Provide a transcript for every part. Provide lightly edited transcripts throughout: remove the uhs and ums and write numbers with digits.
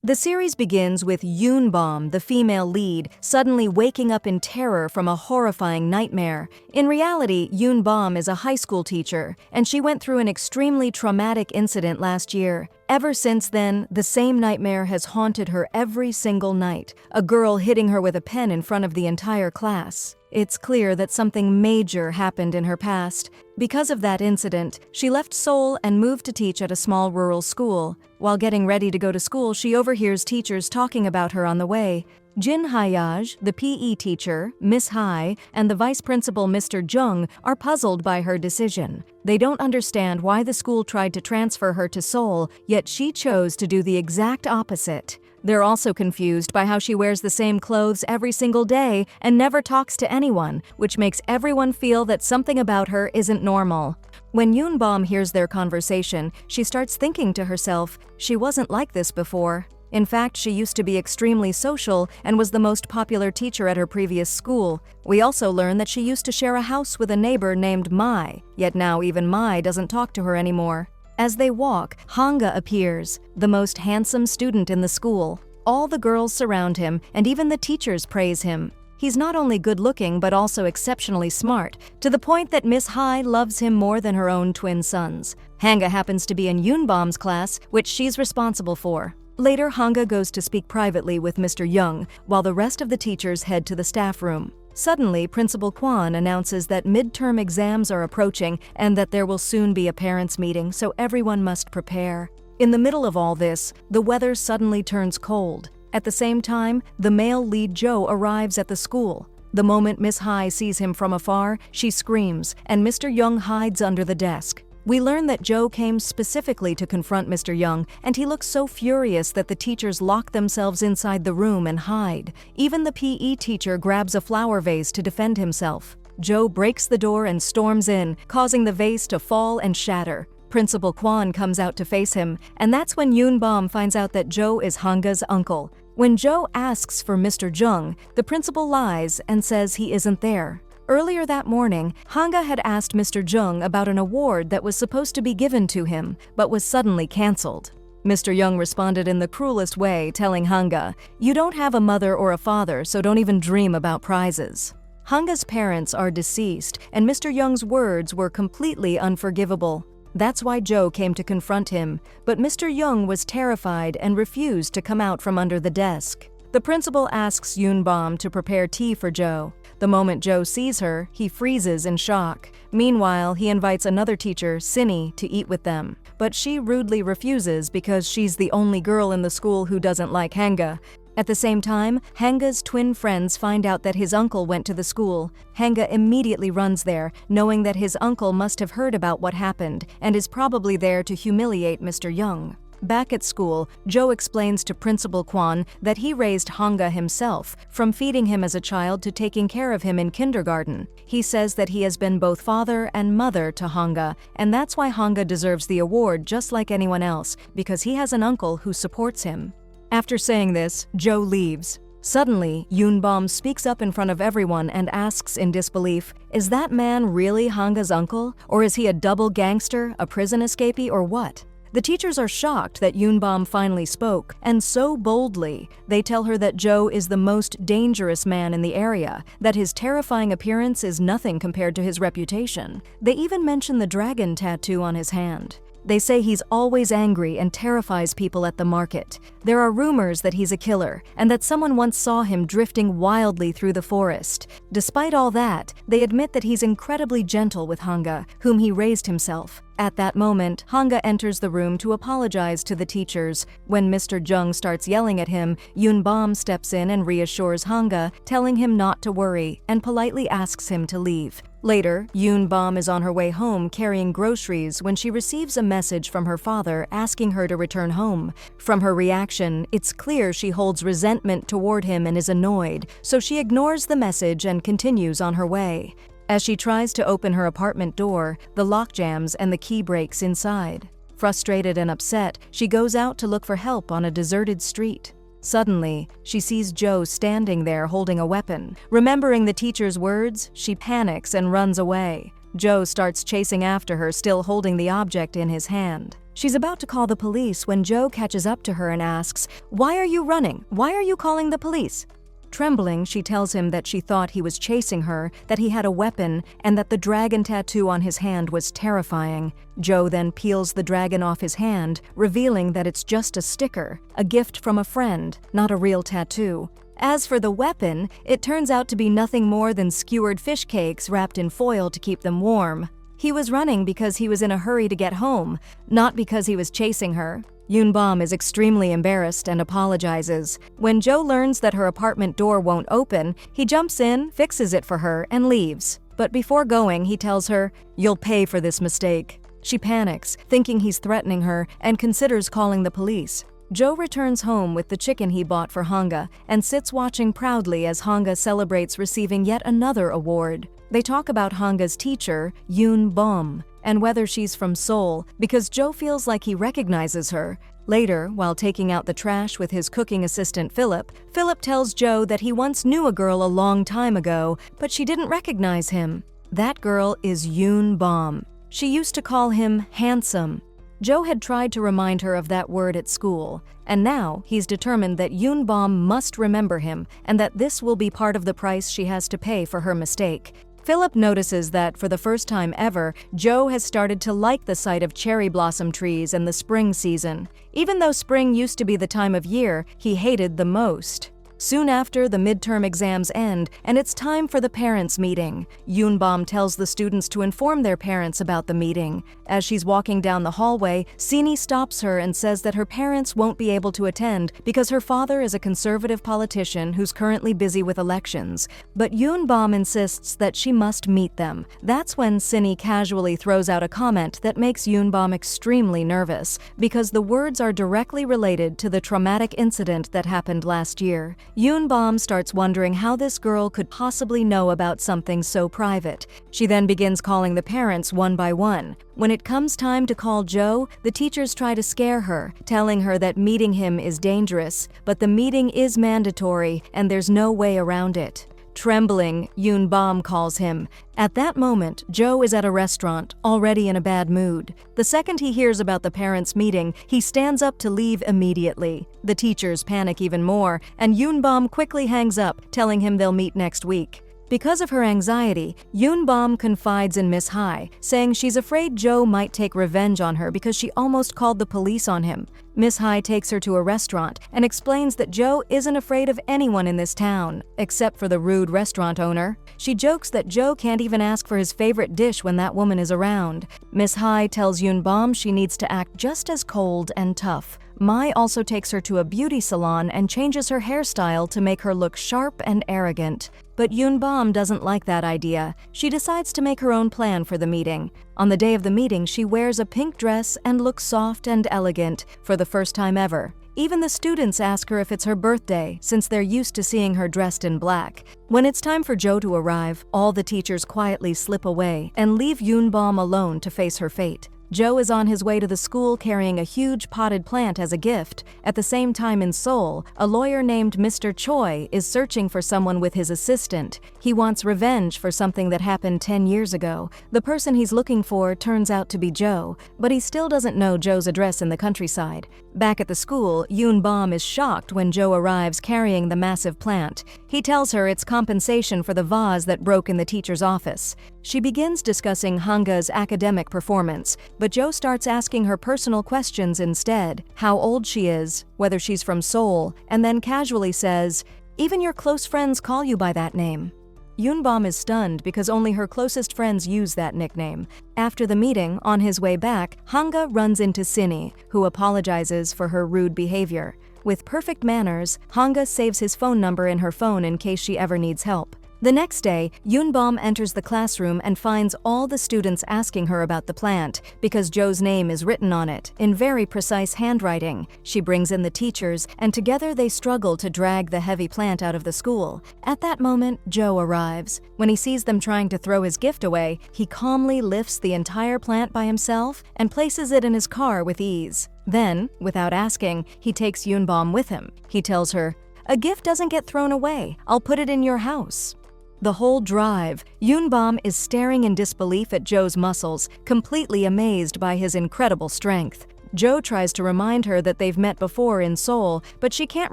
The series begins with Yoonbom, the female lead, suddenly waking up in terror from a horrifying nightmare. In reality, Yoonbom is a high school teacher, and she went through an extremely traumatic incident last year. Ever since then, the same nightmare has haunted her every single night, a girl hitting her with a pen in front of the entire class. It's clear that something major happened in her past. Because of that incident, she left Seoul and moved to teach at a small rural school. While getting ready to go to school, she overhears teachers talking about her on the way. Jin Hyaj, the PE teacher, Miss Hai, and the vice principal Mr. Jung are puzzled by her decision. They don't understand why the school tried to transfer her to Seoul, yet she chose to do the exact opposite. They're also confused by how she wears the same clothes every single day and never talks to anyone, which makes everyone feel that something about her isn't normal. When Yoonbom hears their conversation, she starts thinking to herself, she wasn't like this before. In fact, she used to be extremely social and was the most popular teacher at her previous school. We also learn that she used to share a house with a neighbor named Mai, yet now even Mai doesn't talk to her anymore. As they walk, Hanga appears, the most handsome student in the school. All the girls surround him, and even the teachers praise him. He's not only good-looking but also exceptionally smart, to the point that Miss Hai loves him more than her own twin sons. Hanga happens to be in Yoonbom's class, which she's responsible for. Later, Hanga goes to speak privately with Mr. Young, while the rest of the teachers head to the staff room. Suddenly, Principal Kwon announces that midterm exams are approaching and that there will soon be a parents' meeting, so everyone must prepare. In the middle of all this, the weather suddenly turns cold. At the same time, the male lead Joe arrives at the school. The moment Miss Hai sees him from afar, she screams, and Mr. Young hides under the desk. We learn that Joe came specifically to confront Mr. Young, and he looks so furious that the teachers lock themselves inside the room and hide. Even the PE teacher grabs a flower vase to defend himself. Joe breaks the door and storms in, causing the vase to fall and shatter. Principal Kwon comes out to face him, and that's when Yoonbom finds out that Joe is Hanga's uncle. When Joe asks for Mr. Jung, the principal lies and says he isn't there. Earlier that morning, Hanga had asked Mr. Jung about an award that was supposed to be given to him, but was suddenly cancelled. Mr. Jung responded in the cruelest way, telling Hanga, "You don't have a mother or a father, so don't even dream about prizes." Hanga's parents are deceased, and Mr. Jung's words were completely unforgivable. That's why Joe came to confront him, but Mr. Jung was terrified and refused to come out from under the desk. The principal asks Yoonbom to prepare tea for Joe. The moment Joe sees her, he freezes in shock. Meanwhile, he invites another teacher, Sinny, to eat with them. But she rudely refuses because she's the only girl in the school who doesn't like Hanga. At the same time, Hanga's twin friends find out that his uncle went to the school. Hanga immediately runs there, knowing that his uncle must have heard about what happened and is probably there to humiliate Mr. Young. Back at school, Joe explains to Principal Kwon that he raised Hanga himself, from feeding him as a child to taking care of him in kindergarten. He says that he has been both father and mother to Hanga, and that's why Hanga deserves the award just like anyone else, because he has an uncle who supports him. After saying this, Joe leaves. Suddenly, Yoonbom speaks up in front of everyone and asks in disbelief, "Is that man really Hanga's uncle? Or is he a double gangster, a prison escapee, or what?" The teachers are shocked that Yoonbom finally spoke, and so boldly, they tell her that Joe is the most dangerous man in the area, that his terrifying appearance is nothing compared to his reputation. They even mention the dragon tattoo on his hand. They say he's always angry and terrifies people at the market. There are rumors that he's a killer, and that someone once saw him drifting wildly through the forest. Despite all that, they admit that he's incredibly gentle with Hanga, whom he raised himself. At that moment, Hanga enters the room to apologize to the teachers. When Mr. Jung starts yelling at him, Yoonbom steps in and reassures Hanga, telling him not to worry, and politely asks him to leave. Later, Yoonbom is on her way home carrying groceries when she receives a message from her father asking her to return home. From her reaction, it's clear she holds resentment toward him and is annoyed, so she ignores the message and continues on her way. As she tries to open her apartment door, the lock jams and the key breaks inside. Frustrated and upset, she goes out to look for help on a deserted street. Suddenly, she sees Joe standing there holding a weapon. Remembering the teacher's words, she panics and runs away. Joe starts chasing after her, still holding the object in his hand. She's about to call the police when Jo catches up to her and asks, "Why are you running? Why are you calling the police?" Trembling, she tells him that she thought he was chasing her, that he had a weapon, and that the dragon tattoo on his hand was terrifying. Jo then peels the dragon off his hand, revealing that it's just a sticker, a gift from a friend, not a real tattoo. As for the weapon, it turns out to be nothing more than skewered fish cakes wrapped in foil to keep them warm. He was running because he was in a hurry to get home, not because he was chasing her. Yoon-bom is extremely embarrassed and apologizes. When Jo learns that her apartment door won't open, he jumps in, fixes it for her, and leaves. But before going, he tells her, "You'll pay for this mistake." She panics, thinking he's threatening her, and considers calling the police. Jo returns home with the chicken he bought for Hanga and sits watching proudly as Hanga celebrates receiving yet another award. They talk about Hanga's teacher, Yoon-bom, and whether she's from Seoul, because Jo feels like he recognizes her. Later, while taking out the trash with his cooking assistant Philip tells Jo that he once knew a girl a long time ago, but she didn't recognize him. That girl is Yoon-bom. She used to call him handsome. Jo had tried to remind her of that word at school, and now he's determined that Yoon-bom must remember him and that this will be part of the price she has to pay for her mistake. Philip notices that, for the first time ever, Jo has started to like the sight of cherry blossom trees and the spring season. Even though spring used to be the time of year he hated the most. Soon after, the midterm exams end, and it's time for the parents' meeting. Yoon-bom tells the students to inform their parents about the meeting. As she's walking down the hallway, Sini stops her and says that her parents won't be able to attend because her father is a conservative politician who's currently busy with elections. But Yoon-bom insists that she must meet them. That's when Sini casually throws out a comment that makes Yoon-bom extremely nervous, because the words are directly related to the traumatic incident that happened last year. Yoon-bom starts wondering how this girl could possibly know about something so private. She then begins calling the parents one by one. When it comes time to call Jo, the teachers try to scare her, telling her that meeting him is dangerous, but the meeting is mandatory and there's no way around it. Trembling, Yoon-bom calls him. At that moment, Jo is at a restaurant, already in a bad mood. The second he hears about the parents' meeting, he stands up to leave immediately. The teachers panic even more, and Yoon-bom quickly hangs up, telling him they'll meet next week. Because of her anxiety, Yoon-bom confides in Miss Hai, saying she's afraid Jo might take revenge on her because she almost called the police on him. Miss Hai takes her to a restaurant and explains that Jo isn't afraid of anyone in this town, except for the rude restaurant owner. She jokes that Jo can't even ask for his favorite dish when that woman is around. Miss Hai tells Yoon-bom she needs to act just as cold and tough. Mai also takes her to a beauty salon and changes her hairstyle to make her look sharp and arrogant. But Yoon-bom doesn't like that idea. She decides to make her own plan for the meeting. On the day of the meeting, she wears a pink dress and looks soft and elegant for the first time ever. Even the students ask her if it's her birthday, since they're used to seeing her dressed in black. When it's time for Jo to arrive, all the teachers quietly slip away and leave Yoon-bom alone to face her fate. Jo is on his way to the school carrying a huge potted plant as a gift. At the same time in Seoul, a lawyer named Mr. Choi is searching for someone with his assistant. He wants revenge for something that happened 10 years ago. The person he's looking for turns out to be Jo, but he still doesn't know Jo's address in the countryside. Back at the school, Yoon-bom is shocked when Jo arrives carrying the massive plant. He tells her it's compensation for the vase that broke in the teacher's office. She begins discussing Hanga's academic performance, but Jo starts asking her personal questions instead, how old she is, whether she's from Seoul, and then casually says, "Even your close friends call you by that name." Yoon-bom is stunned because only her closest friends use that nickname. After the meeting, on his way back, Hanga runs into Sini, who apologizes for her rude behavior. With perfect manners, Hanga saves his phone number in her phone in case she ever needs help. The next day, Yoon-bom enters the classroom and finds all the students asking her about the plant because Jo's name is written on it in very precise handwriting. She brings in the teachers, and together they struggle to drag the heavy plant out of the school. At that moment, Jo arrives. When he sees them trying to throw his gift away, he calmly lifts the entire plant by himself and places it in his car with ease. Then, without asking, he takes Yoon-bom with him. He tells her, "A gift doesn't get thrown away. I'll put it in your house." The whole drive, Yoon-bom is staring in disbelief at Jo's muscles, completely amazed by his incredible strength. Jo tries to remind her that they've met before in Seoul, but she can't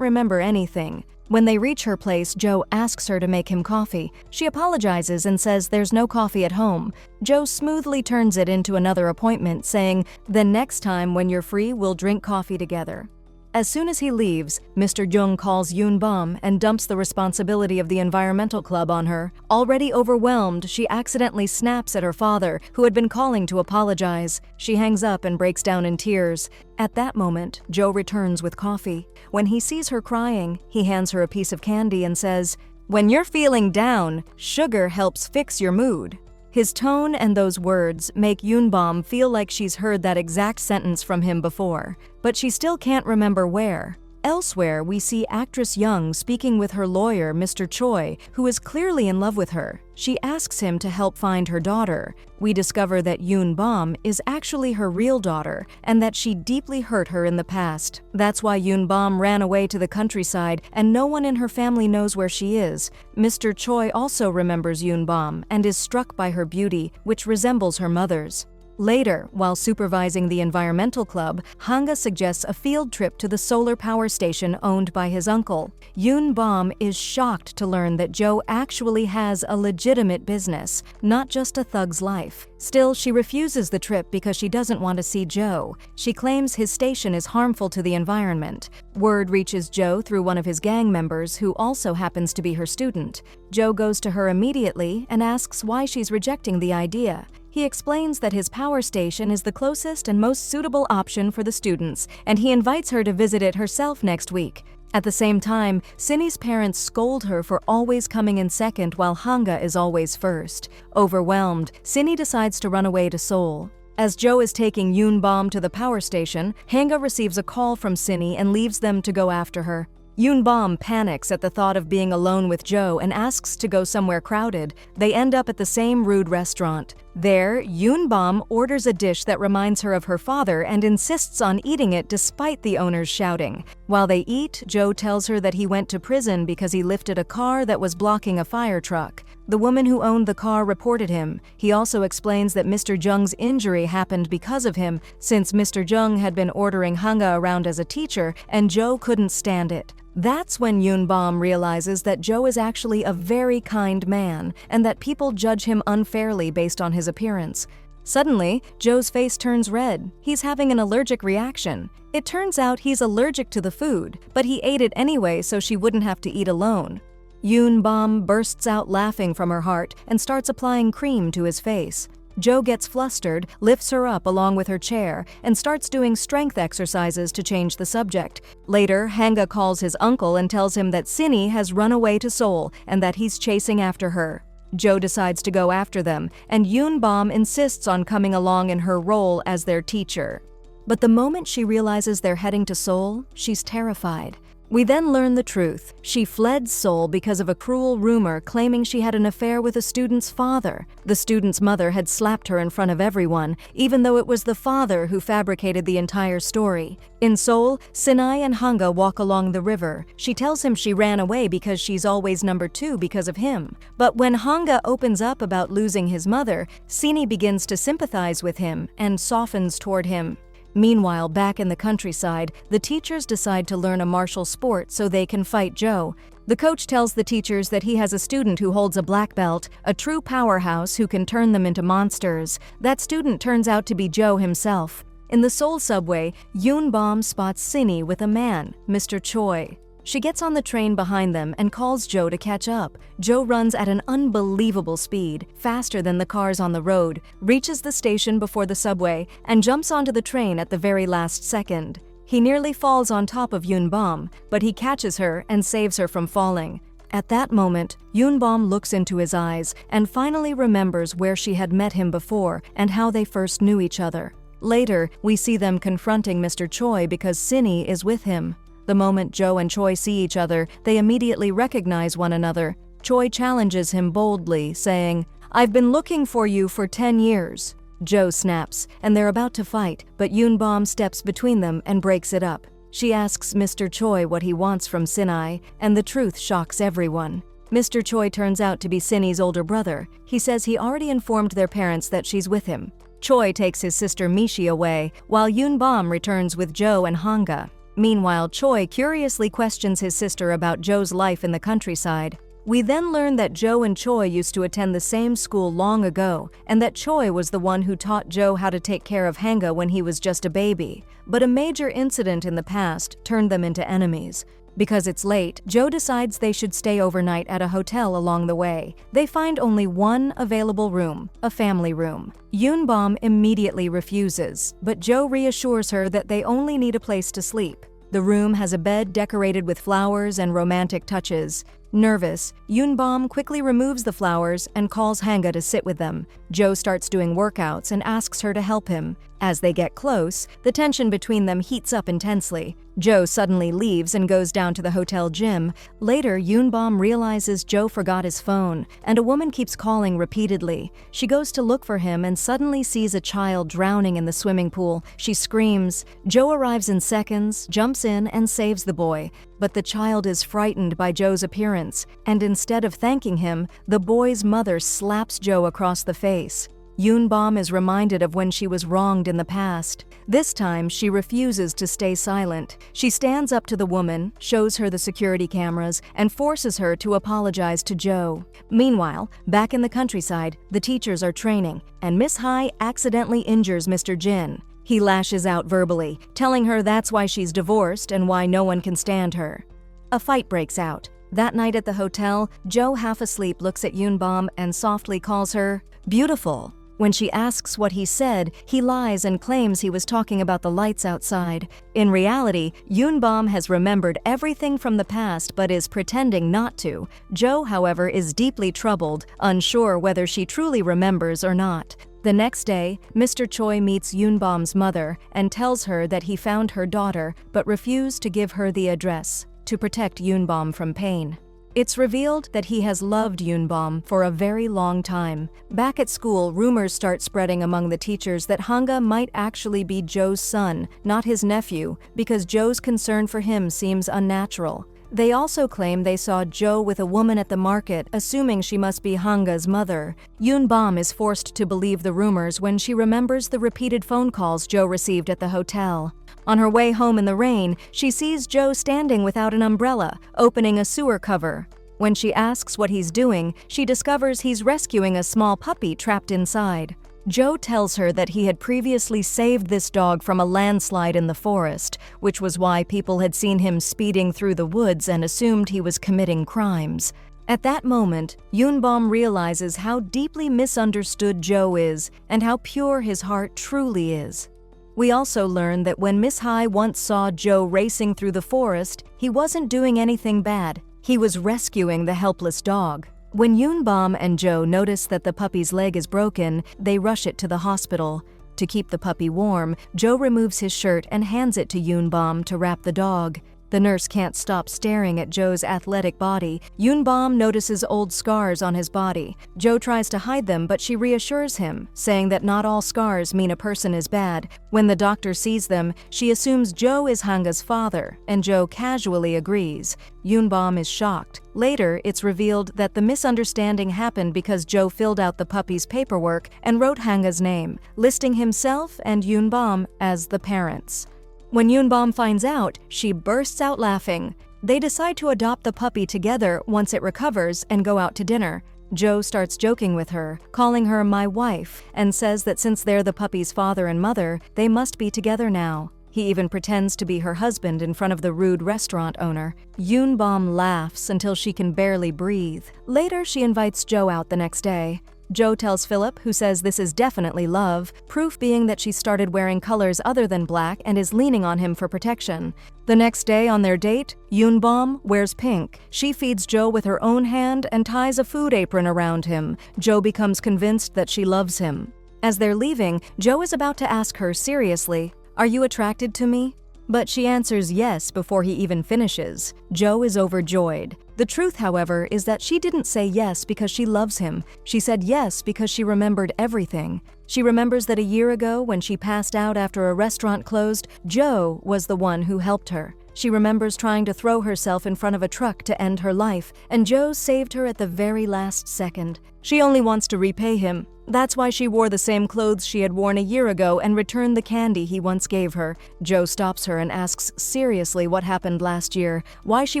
remember anything. When they reach her place, Jo asks her to make him coffee. She apologizes and says there's no coffee at home. Jo smoothly turns it into another appointment, saying, "Then next time when you're free, we'll drink coffee together." As soon as he leaves, Mr. Jung calls Yoon Bom and dumps the responsibility of the environmental club on her. Already overwhelmed, she accidentally snaps at her father, who had been calling to apologize. She hangs up and breaks down in tears. At that moment, Jo returns with coffee. When he sees her crying, he hands her a piece of candy and says, "When you're feeling down, sugar helps fix your mood." His tone and those words make Yoon Bom feel like she's heard that exact sentence from him before, but she still can't remember where. Elsewhere, we see actress Young speaking with her lawyer, Mr. Choi, who is clearly in love with her. She asks him to help find her daughter. We discover that Yoon Bom is actually her real daughter, and that she deeply hurt her in the past. That's why Yoon Bom ran away to the countryside, and no one in her family knows where she is. Mr. Choi also remembers Yoon Bom and is struck by her beauty, which resembles her mother's. Later, while supervising the environmental club, Hanga suggests a field trip to the solar power station owned by his uncle. Yoon Bom is shocked to learn that Jo actually has a legitimate business, not just a thug's life. Still, she refuses the trip because she doesn't want to see Jo. She claims his station is harmful to the environment. Word reaches Jo through one of his gang members, who also happens to be her student. Jo goes to her immediately and asks why she's rejecting the idea. He explains that his power station is the closest and most suitable option for the students, and he invites her to visit it herself next week. At the same time, Cindy's parents scold her for always coming in second while Hanga is always first. Overwhelmed, Cindy decides to run away to Seoul. As Jo is taking Yoon Bom to the power station, Hanga receives a call from Cindy and leaves them to go after her. Yoon Bom panics at the thought of being alone with Jo and asks to go somewhere crowded. They end up at the same rude restaurant. There, Yoon Bom orders a dish that reminds her of her father and insists on eating it despite the owners shouting. While they eat, Jo tells her that he went to prison because he lifted a car that was blocking a fire truck. The woman who owned the car reported him. He also explains that Mr. Jung's injury happened because of him, since Mr. Jung had been ordering Hanga around as a teacher and Jo couldn't stand it. That's when Yoon Bom realizes that Jo is actually a very kind man and that people judge him unfairly based on his appearance. Suddenly, Jo's face turns red. He's having an allergic reaction. It turns out he's allergic to the food, but he ate it anyway so she wouldn't have to eat alone. Yoon Bom bursts out laughing from her heart and starts applying cream to his face. Jo gets flustered, lifts her up along with her chair, and starts doing strength exercises to change the subject. Later, Hanga calls his uncle and tells him that Cindy has run away to Seoul and that he's chasing after her. Jo decides to go after them, and Yoon Bom insists on coming along in her role as their teacher. But the moment she realizes they're heading to Seoul, she's terrified. We then learn the truth. She fled Seoul because of a cruel rumor claiming she had an affair with a student's father. The student's mother had slapped her in front of everyone, even though it was the father who fabricated the entire story. In Seoul, Sinai and Hanga walk along the river. She tells him she ran away because she's always number 2 because of him. But when Hanga opens up about losing his mother, Sini begins to sympathize with him and softens toward him. Meanwhile, back in the countryside, the teachers decide to learn a martial sport so they can fight Jo. The coach tells the teachers that he has a student who holds a black belt, a true powerhouse who can turn them into monsters. That student turns out to be Jo himself. In the Seoul subway, Yoon Bom spots Cindy with a man, Mr. Choi. She gets on the train behind them and calls Jo to catch up. Jo runs at an unbelievable speed, faster than the cars on the road, reaches the station before the subway, and jumps onto the train at the very last second. He nearly falls on top of Yoon Bom, but he catches her and saves her from falling. At that moment, Yoon Bom looks into his eyes and finally remembers where she had met him before and how they first knew each other. Later, we see them confronting Mr. Choi because Cindy is with him. The moment Jo and Choi see each other, they immediately recognize one another. Choi challenges him boldly, saying, "I've been looking for you for 10 years. Jo snaps, and they're about to fight, but Yoon Bom steps between them and breaks it up. She asks Mr. Choi what he wants from Sinai, and the truth shocks everyone. Mr. Choi turns out to be Cindy's older brother. He says he already informed their parents that she's with him. Choi takes his sister Mishi away, while Yoon-bom returns with Jo and Hanga. Meanwhile, Choi curiously questions his sister about Jo's life in the countryside. We then learn that Jo and Choi used to attend the same school long ago, and that Choi was the one who taught Jo how to take care of Hanga when he was just a baby. But a major incident in the past turned them into enemies. Because it's late, Jo decides they should stay overnight at a hotel along the way. They find only one available room, a family room. Yoon-bom immediately refuses, but Jo reassures her that they only need a place to sleep. The room has a bed decorated with flowers and romantic touches. Nervous, Yoon-bom quickly removes the flowers and calls Hanga to sit with them. Jo starts doing workouts and asks her to help him. As they get close, the tension between them heats up intensely. Jo suddenly leaves and goes down to the hotel gym. Later, Yoon-bom realizes Jo forgot his phone, and a woman keeps calling repeatedly. She goes to look for him and suddenly sees a child drowning in the swimming pool. She screams. Jo arrives in seconds, jumps in, and saves the boy. But the child is frightened by Jo's appearance, and instead of thanking him, the boy's mother slaps Jo across the face. Yoon-bom is reminded of when she was wronged in the past. This time, she refuses to stay silent. She stands up to the woman, shows her the security cameras, and forces her to apologize to Jo. Meanwhile, back in the countryside, the teachers are training, and Miss Hai accidentally injures Mr. Jin. He lashes out verbally, telling her that's why she's divorced and why no one can stand her. A fight breaks out. That night at the hotel, Jo, half asleep, looks at Yoon-bom and softly calls her beautiful. When she asks what he said, he lies and claims he was talking about the lights outside. In reality, Yoon-bom has remembered everything from the past but is pretending not to. Jo, however, is deeply troubled, unsure whether she truly remembers or not. The next day, Mr. Choi meets Yoon-bom's mother and tells her that he found her daughter but refused to give her the address to protect Yoon-bom from pain. It's revealed that he has loved Yoon-bom for a very long time. Back at school, rumors start spreading among the teachers that Hanga might actually be Jo's son, not his nephew, because Jo's concern for him seems unnatural. They also claim they saw Jo with a woman at the market, assuming she must be Hanga's mother. Yoon-bom is forced to believe the rumors when she remembers the repeated phone calls Jo received at the hotel. On her way home in the rain, she sees Jo standing without an umbrella, opening a sewer cover. When she asks what he's doing, she discovers he's rescuing a small puppy trapped inside. Jo tells her that he had previously saved this dog from a landslide in the forest, which was why people had seen him speeding through the woods and assumed he was committing crimes. At that moment, Yoon-bom realizes how deeply misunderstood Jo is and how pure his heart truly is. We also learn that when Miss Hai once saw Jo racing through the forest, he wasn't doing anything bad. He was rescuing the helpless dog. When Yoon-bom and Jo notice that the puppy's leg is broken, they rush it to the hospital. To keep the puppy warm, Jo removes his shirt and hands it to Yoon-bom to wrap the dog. The nurse can't stop staring at Jo's athletic body. Yoon-bom notices old scars on his body. Jo tries to hide them, but she reassures him, saying that not all scars mean a person is bad. When the doctor sees them, she assumes Jo is Hanga's father, and Jo casually agrees. Yoon-bom is shocked. Later, it's revealed that the misunderstanding happened because Jo filled out the puppy's paperwork and wrote Hanga's name, listing himself and Yoon-bom as the parents. When Yoon-bom finds out, she bursts out laughing. They decide to adopt the puppy together once it recovers and go out to dinner. Jo starts joking with her, calling her my wife, and says that since they're the puppy's father and mother, they must be together now. He even pretends to be her husband in front of the rude restaurant owner. Yoon-bom laughs until she can barely breathe. Later, she invites Jo out the next day. Jo tells Philip, who says this is definitely love, proof being that she started wearing colors other than black and is leaning on him for protection. The next day on their date, Yoon-bom wears pink. She feeds Jo with her own hand and ties a food apron around him. Jo becomes convinced that she loves him. As they're leaving, Jo is about to ask her seriously, "Are you attracted to me?" But she answers yes before he even finishes. Jo is overjoyed. The truth, however, is that she didn't say yes because she loves him. She said yes because she remembered everything. She remembers that a year ago, when she passed out after a restaurant closed, Jo was the one who helped her. She remembers trying to throw herself in front of a truck to end her life, and Jo saved her at the very last second. She only wants to repay him. That's why she wore the same clothes she had worn a year ago and returned the candy he once gave her. Joe stops her and asks seriously what happened last year, why she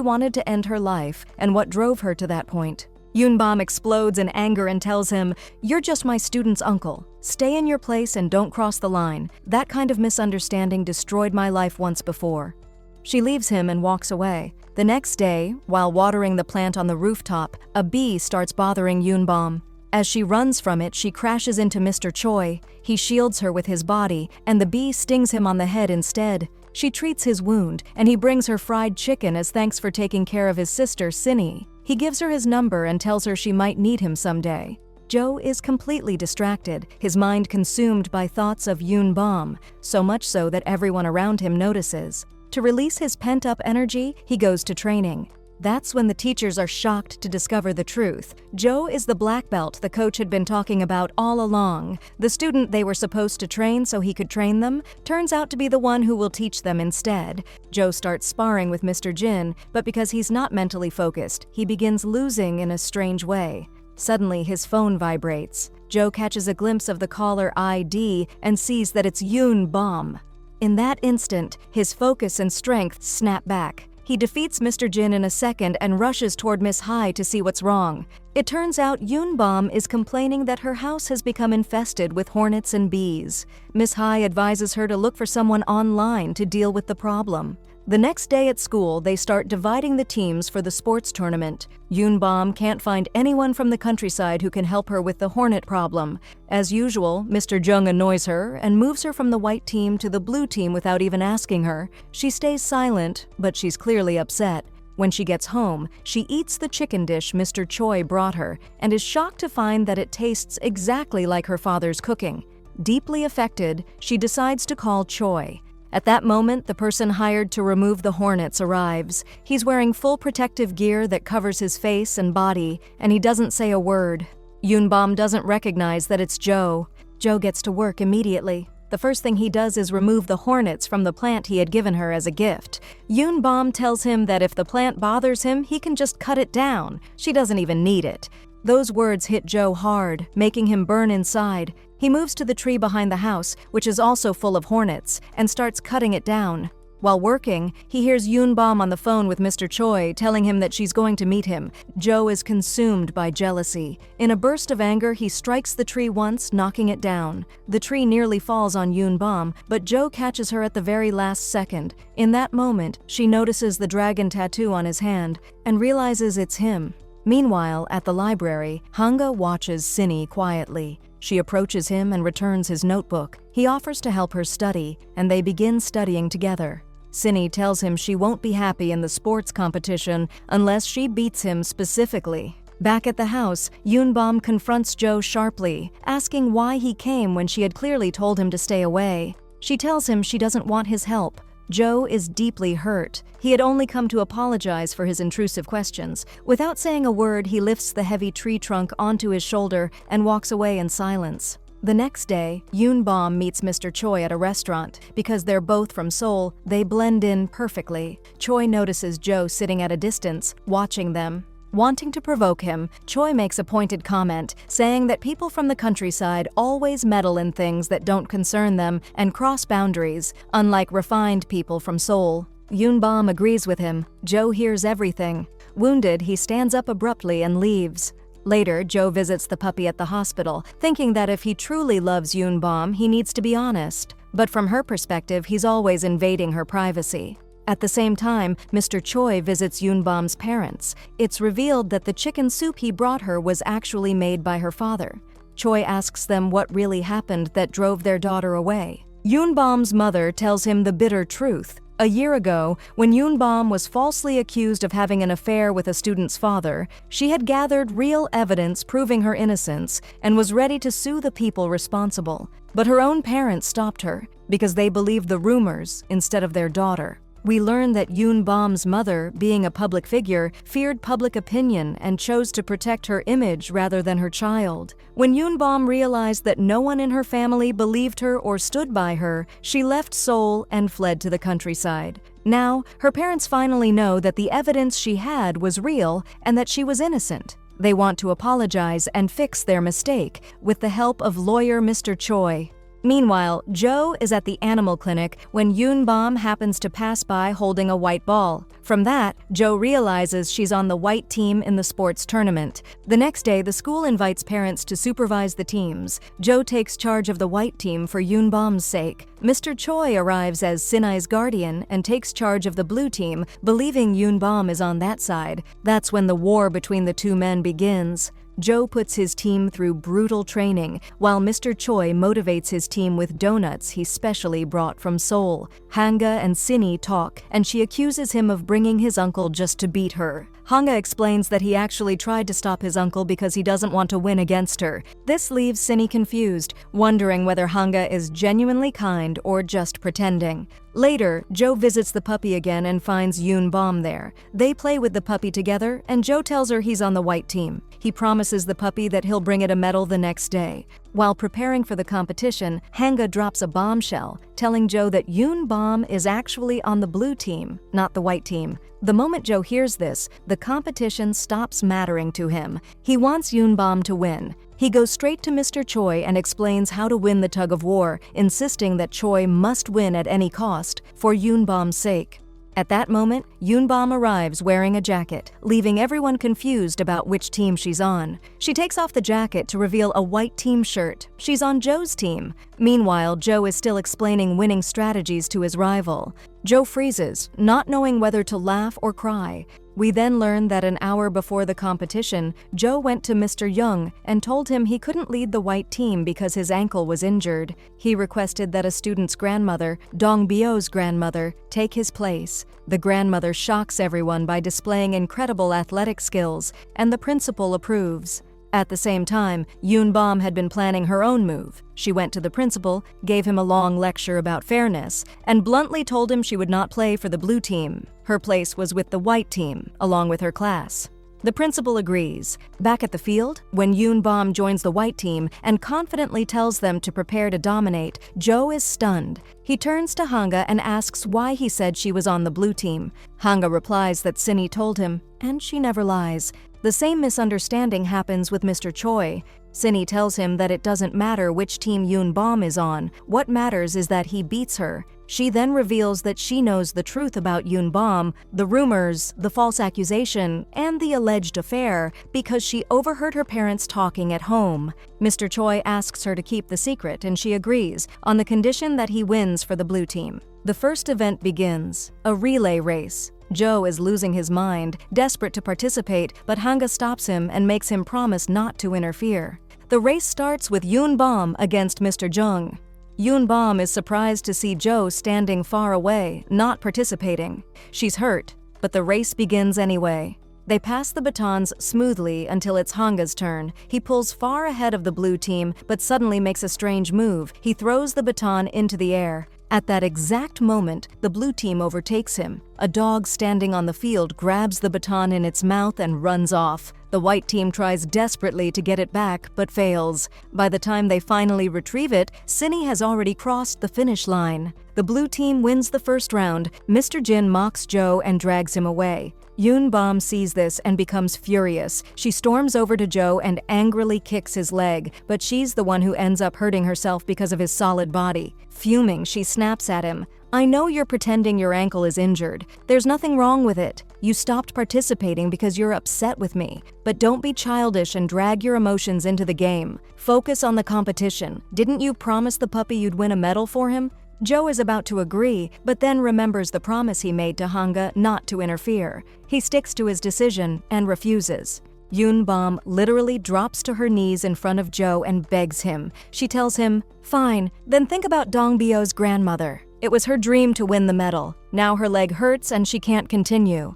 wanted to end her life, and what drove her to that point. Yoonbom explodes in anger and tells him, "You're just my student's uncle. Stay in your place and don't cross the line. That kind of misunderstanding destroyed my life once before." She leaves him and walks away. The next day, while watering the plant on the rooftop, a bee starts bothering Yoonbom. As she runs from it, she crashes into Mr. Choi. He shields her with his body, and the bee stings him on the head instead. She treats his wound, and he brings her fried chicken as thanks for taking care of his sister, Sinny. He gives her his number and tells her she might need him someday. Joe is completely distracted, his mind consumed by thoughts of Yoonbom, so much so that everyone around him notices. To release his pent-up energy, he goes to training. That's when the teachers are shocked to discover the truth. Joe is the black belt the coach had been talking about all along. The student they were supposed to train so he could train them turns out to be the one who will teach them instead. Joe starts sparring with Mr. Jin, but because he's not mentally focused, he begins losing in a strange way. Suddenly, his phone vibrates. Joe catches a glimpse of the caller ID and sees that it's Yoonbom. In that instant, his focus and strength snap back. He defeats Mr. Jin in a second and rushes toward Miss Hai to see what's wrong. It turns out Yoonbom is complaining that her house has become infested with hornets and bees. Miss Hai advises her to look for someone online to deal with the problem. The next day at school, they start dividing the teams for the sports tournament. Yoonbom can't find anyone from the countryside who can help her with the hornet problem. As usual, Mr. Jung annoys her and moves her from the white team to the blue team without even asking her. She stays silent, but she's clearly upset. When she gets home, she eats the chicken dish Mr. Choi brought her and is shocked to find that it tastes exactly like her father's cooking. Deeply affected, she decides to call Choi. At that moment, the person hired to remove the hornets arrives. He's wearing full protective gear that covers his face and body, and he doesn't say a word. Yoonbom doesn't recognize that it's Joe. Joe gets to work immediately. The first thing he does is remove the hornets from the plant he had given her as a gift. Yoonbom tells him that if the plant bothers him, he can just cut it down. She doesn't even need it. Those words hit Joe hard, making him burn inside. He moves to the tree behind the house, which is also full of hornets, and starts cutting it down. While working, he hears Yoonbom on the phone with Mr. Choi, telling him that she's going to meet him. Joe is consumed by jealousy. In a burst of anger, he strikes the tree once, knocking it down. The tree nearly falls on Yoonbom, but Joe catches her at the very last second. In that moment, she notices the dragon tattoo on his hand and realizes it's him. Meanwhile, at the library, Hanga watches Sinny quietly. She approaches him and returns his notebook. He offers to help her study, and they begin studying together. Sinny tells him she won't be happy in the sports competition unless she beats him specifically. Back at the house, Yoonbom confronts Joe sharply, asking why he came when she had clearly told him to stay away. She tells him she doesn't want his help. Joe is deeply hurt. He had only come to apologize for his intrusive questions. Without saying a word, he lifts the heavy tree trunk onto his shoulder and walks away in silence. The next day, Yoonbom meets Mr. Choi at a restaurant. Because they're both from Seoul, they blend in perfectly. Choi notices Joe sitting at a distance, watching them. Wanting to provoke him, Choi makes a pointed comment, saying that people from the countryside always meddle in things that don't concern them and cross boundaries, unlike refined people from Seoul. Yoonbom agrees with him. Joe hears everything. Wounded, he stands up abruptly and leaves. Later, Joe visits the puppy at the hospital, thinking that if he truly loves Yoonbom, he needs to be honest. But from her perspective, he's always invading her privacy. At the same time, Mr. Choi visits Yoonbom's parents. It's revealed that the chicken soup he brought her was actually made by her father. Choi asks them what really happened that drove their daughter away. Yoonbom's mother tells him the bitter truth. A year ago, when Yoonbom was falsely accused of having an affair with a student's father, she had gathered real evidence proving her innocence and was ready to sue the people responsible. But her own parents stopped her because they believed the rumors instead of their daughter. We learn that Yoonbom's mother, being a public figure, feared public opinion and chose to protect her image rather than her child. When Yoonbom realized that no one in her family believed her or stood by her, she left Seoul and fled to the countryside. Now, her parents finally know that the evidence she had was real and that she was innocent. They want to apologize and fix their mistake with the help of lawyer Mr. Choi. Meanwhile, Jo is at the animal clinic when Yoon-bom happens to pass by holding a white ball. From that, Jo realizes she's on the white team in the sports tournament. The next day, the school invites parents to supervise the teams. Jo takes charge of the white team for Yoon-bom's sake. Mr. Choi arrives as Sinai's guardian and takes charge of the blue team, believing Yoon-bom is on that side. That's when the war between the two men begins. Jo puts his team through brutal training, while Mr. Choi motivates his team with donuts he specially brought from Seoul. Hanga and Sinny talk, and she accuses him of bringing his uncle just to beat her. Hanga explains that he actually tried to stop his uncle because he doesn't want to win against her. This leaves Sinny confused, wondering whether Hanga is genuinely kind or just pretending. Later, Jo visits the puppy again and finds Yoon-bom there. They play with the puppy together, and Jo tells her he's on the white team. He promises the puppy that he'll bring it a medal the next day. While preparing for the competition, Hanga drops a bombshell, telling Jo that Yoon-bom is actually on the blue team, not the white team. The moment Jo hears this, the competition stops mattering to him. He wants Yoon-bom to win. He goes straight to Mr. Choi and explains how to win the tug-of-war, insisting that Choi must win at any cost, for Yoon-bom's sake. At that moment, Yoon-bom arrives wearing a jacket, leaving everyone confused about which team she's on. She takes off the jacket to reveal a white team shirt. She's on Jo's team. Meanwhile, Jo is still explaining winning strategies to his rival. Jo freezes, not knowing whether to laugh or cry. We then learn that an hour before the competition, Jo went to Mr. Young and told him he couldn't lead the white team because his ankle was injured. He requested that a student's grandmother, Dong Bio's grandmother, take his place. The grandmother shocks everyone by displaying incredible athletic skills, and the principal approves. At the same time, Yoon-bom had been planning her own move. She went to the principal, gave him a long lecture about fairness, and bluntly told him she would not play for the blue team. Her place was with the white team, along with her class. The principal agrees. Back at the field, when Yoon-bom joins the white team and confidently tells them to prepare to dominate, Jo is stunned. He turns to Hanga and asks why he said she was on the blue team. Hanga replies that Sinny told him, and she never lies. The same misunderstanding happens with Mr. Choi. Sinny tells him that it doesn't matter which team Yoon-bom is on. What matters is that he beats her. She then reveals that she knows the truth about Yoon-bom, the rumors, the false accusation, and the alleged affair because she overheard her parents talking at home. Mr. Choi asks her to keep the secret, and she agrees, on the condition that he wins for the blue team. The first event begins, a relay race. Jo is losing his mind, desperate to participate, but Hanga stops him and makes him promise not to interfere. The race starts with Yoon-bom against Mr. Jung. Yoon-bom is surprised to see Jo standing far away, not participating. She's hurt, but the race begins anyway. They pass the batons smoothly until it's Hanga's turn. He pulls far ahead of the blue team, but suddenly makes a strange move. He throws the baton into the air. At that exact moment, the blue team overtakes him. A dog standing on the field grabs the baton in its mouth and runs off. The white team tries desperately to get it back, but fails. By the time they finally retrieve it, Sinny has already crossed the finish line. The blue team wins the first round. Mr. Jin mocks Jo and drags him away. Yoon-bom sees this and becomes furious. She storms over to Jo and angrily kicks his leg, but she's the one who ends up hurting herself because of his solid body. Fuming, she snaps at him. "I know you're pretending your ankle is injured. There's nothing wrong with it. You stopped participating because you're upset with me. But don't be childish and drag your emotions into the game. Focus on the competition. Didn't you promise the puppy you'd win a medal for him?" Jo is about to agree, but then remembers the promise he made to Hanga not to interfere. He sticks to his decision and refuses. Yoon-bom literally drops to her knees in front of Jo and begs him. She tells him, "Fine, then think about Dong Bio's grandmother. It was her dream to win the medal. Now her leg hurts and she can't continue."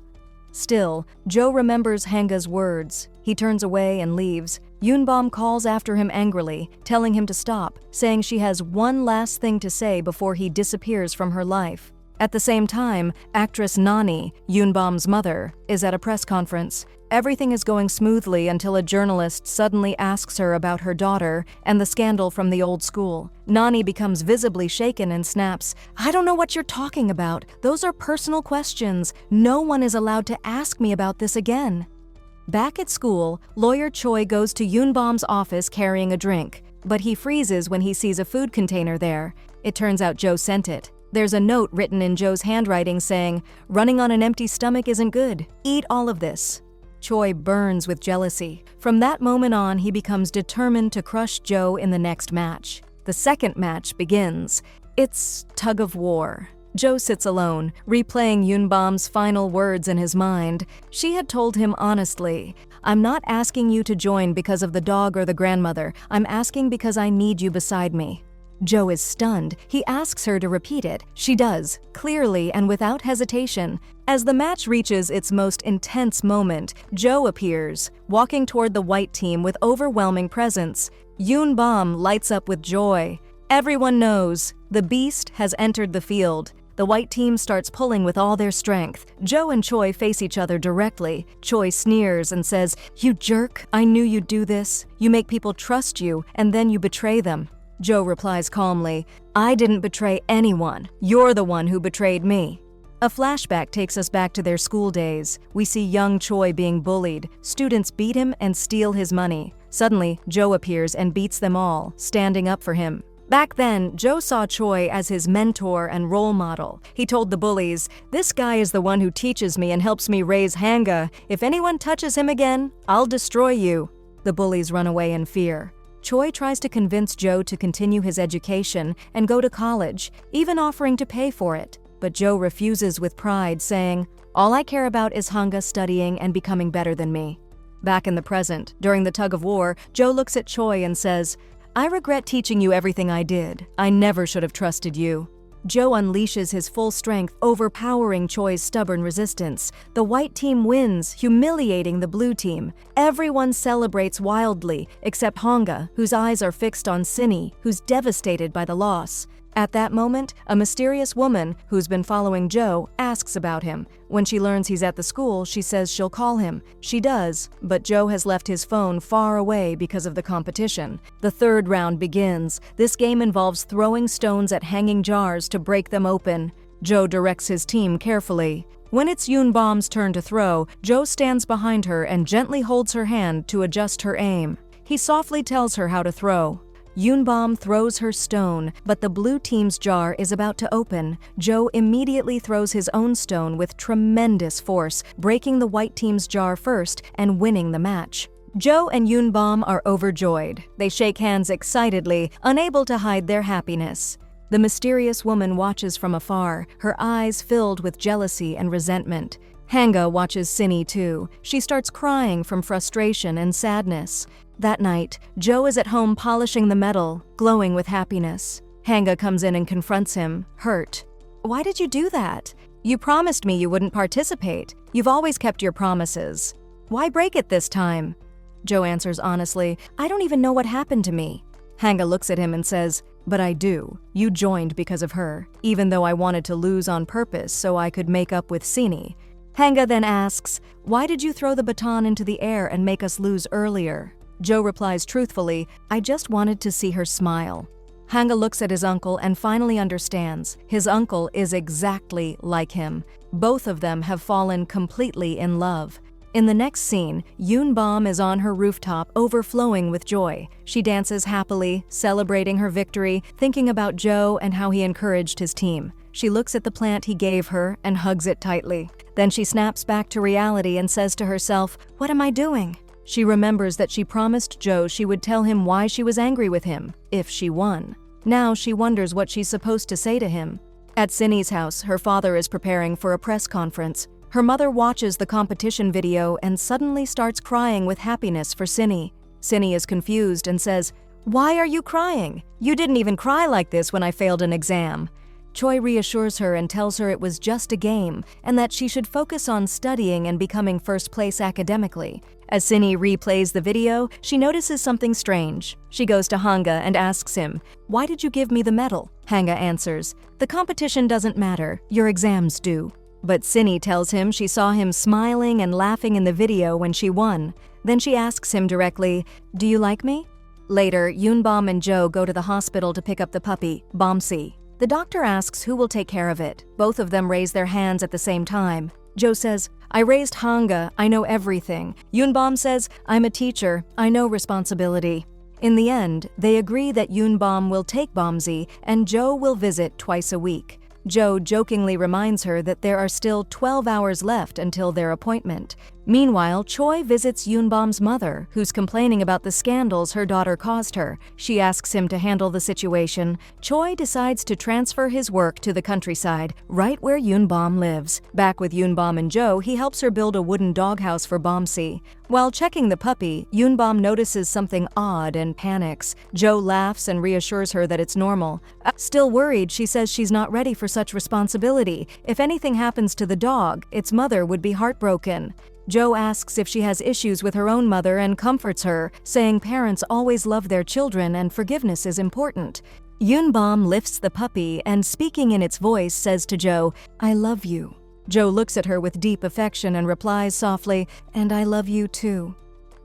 Still, Jo remembers Hanga's words. He turns away and leaves. Yoon-bom calls after him angrily, telling him to stop, saying she has one last thing to say before he disappears from her life. At the same time, actress Nani, Yoon-bom's mother, is at a press conference. Everything is going smoothly until a journalist suddenly asks her about her daughter and the scandal from the old school. Nani becomes visibly shaken and snaps, "I don't know what you're talking about. Those are personal questions. No one is allowed to ask me about this again." Back at school, lawyer Choi goes to Yoonbom's office carrying a drink, but he freezes when he sees a food container there. It turns out Joe sent it. There's a note written in Joe's handwriting saying, "Running on an empty stomach isn't good. Eat all of this." Choi burns with jealousy. From that moment on, he becomes determined to crush Joe in the next match. The second match begins. It's tug of war. Joe sits alone, replaying Yoonbom's final words in his mind. She had told him honestly, "I'm not asking you to join because of the dog or the grandmother. I'm asking because I need you beside me." Joe is stunned. He asks her to repeat it. She does, clearly and without hesitation. As the match reaches its most intense moment, Joe appears, walking toward the white team with overwhelming presence. Yoonbom lights up with joy. Everyone knows the beast has entered the field. The white team starts pulling with all their strength. Joe and Choi face each other directly. Choi sneers and says, "You jerk, I knew you'd do this. You make people trust you, and then you betray them." Joe replies calmly, "I didn't betray anyone. You're the one who betrayed me." A flashback takes us back to their school days. We see young Choi being bullied. Students beat him and steal his money. Suddenly, Joe appears and beats them all, standing up for him. Back then, Joe saw Choi as his mentor and role model. He told the bullies, "This guy is the one who teaches me and helps me raise Hanga. If anyone touches him again, I'll destroy you." The bullies run away in fear. Choi tries to convince Joe to continue his education and go to college, even offering to pay for it. But Joe refuses with pride, saying, "All I care about is Hanga studying and becoming better than me." Back in the present, during the tug of war, Joe looks at Choi and says, "I regret teaching you everything I did. I never should have trusted you." Joe unleashes his full strength, overpowering Choi's stubborn resistance. The white team wins, humiliating the blue team. Everyone celebrates wildly, except Hanga, whose eyes are fixed on Sinny, who's devastated by the loss. At that moment, a mysterious woman, who's been following Joe, asks about him. When she learns he's at the school, she says she'll call him. She does, but Joe has left his phone far away because of the competition. The third round begins. This game involves throwing stones at hanging jars to break them open. Joe directs his team carefully. When it's Yoonbom's turn to throw, Joe stands behind her and gently holds her hand to adjust her aim. He softly tells her how to throw. Yoonbom throws her stone, but the blue team's jar is about to open. Joe immediately throws his own stone with tremendous force, breaking the white team's jar first and winning the match. Joe and Yoonbom are overjoyed. They shake hands excitedly, unable to hide their happiness. The mysterious woman watches from afar, her eyes filled with jealousy and resentment. Hanga watches Sinny too. She starts crying from frustration and sadness. That night, Joe is at home polishing the metal, glowing with happiness. Hanga comes in and confronts him, hurt. "Why did you do that? You promised me you wouldn't participate. You've always kept your promises. Why break it this time?" Joe answers honestly, "I don't even know what happened to me." Hanga looks at him and says, "But I do. You joined because of her, even though I wanted to lose on purpose so I could make up with Sinny." Hanga then asks, "Why did you throw the baton into the air and make us lose earlier?" Joe replies truthfully, "I just wanted to see her smile." Hanga looks at his uncle and finally understands. His uncle is exactly like him. Both of them have fallen completely in love. In the next scene, Yoonbom is on her rooftop, overflowing with joy. She dances happily, celebrating her victory, thinking about Joe and how he encouraged his team. She looks at the plant he gave her and hugs it tightly. Then she snaps back to reality and says to herself, "What am I doing?" She remembers that she promised Joe she would tell him why she was angry with him, if she won. Now she wonders what she's supposed to say to him. At Sinny's house, her father is preparing for a press conference. Her mother watches the competition video and suddenly starts crying with happiness for Sinny. Sinny is confused and says, "Why are you crying? You didn't even cry like this when I failed an exam." Choi reassures her and tells her it was just a game and that she should focus on studying and becoming first place academically. As Sinny replays the video, she notices something strange. She goes to Hanga and asks him, "Why did you give me the medal?" Hanga answers, "The competition doesn't matter, your exams do." But Sinny tells him she saw him smiling and laughing in the video when she won. Then she asks him directly, "Do you like me?" Later, Yoonbom and Joe go to the hospital to pick up the puppy, Bomsi. The doctor asks who will take care of it. Both of them raise their hands at the same time. Joe says, I raised Hanga, I know everything. Yoonbom says, I'm a teacher, I know responsibility. In the end, they agree that Yoonbom will take Bomzi and Jo will visit twice a week. Jo jokingly reminds her that there are still 12 hours left until their appointment. Meanwhile, Choi visits Yoonbom's mother, who's complaining about the scandals her daughter caused her. She asks him to handle the situation. Choi decides to transfer his work to the countryside, right where Yoonbom lives. Back with Yoonbom and Jo, he helps her build a wooden doghouse for Bomsi. While checking the puppy, Yoonbom notices something odd and panics. Jo laughs and reassures her that it's normal. Still worried, she says she's not ready for such responsibility. If anything happens to the dog, its mother would be heartbroken. Jo asks if she has issues with her own mother and comforts her, saying parents always love their children and forgiveness is important. Yoonbom lifts the puppy and, speaking in its voice, says to Jo, I love you. Jo looks at her with deep affection and replies softly, and I love you too.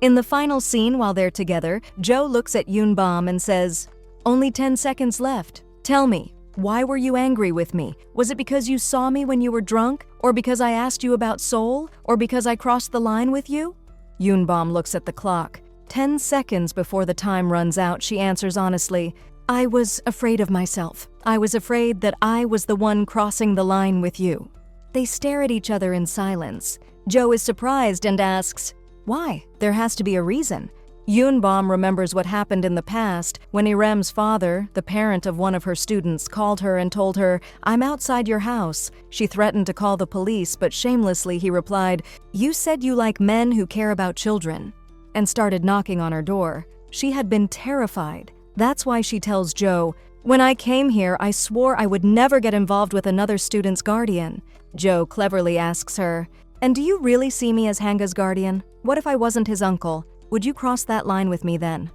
In the final scene while they're together, Jo looks at Yoonbom and says, only 10 seconds left. Tell me, why were you angry with me? Was it because you saw me when you were drunk? Or because I asked you about Seoul? Or because I crossed the line with you? Yoonbom looks at the clock. 10 seconds before the time runs out, she answers honestly, I was afraid of myself. I was afraid that I was the one crossing the line with you. They stare at each other in silence. Jo is surprised and asks, why? There has to be a reason. Yoonbom remembers what happened in the past when Irem's father, the parent of one of her students, called her and told her, I'm outside your house. She threatened to call the police, but shamelessly he replied, you said you like men who care about children, and started knocking on her door. She had been terrified. That's why she tells Jo, when I came here, I swore I would never get involved with another student's guardian. Jo cleverly asks her, and do you really see me as Hanga's guardian? What if I wasn't his uncle? Would you cross that line with me then?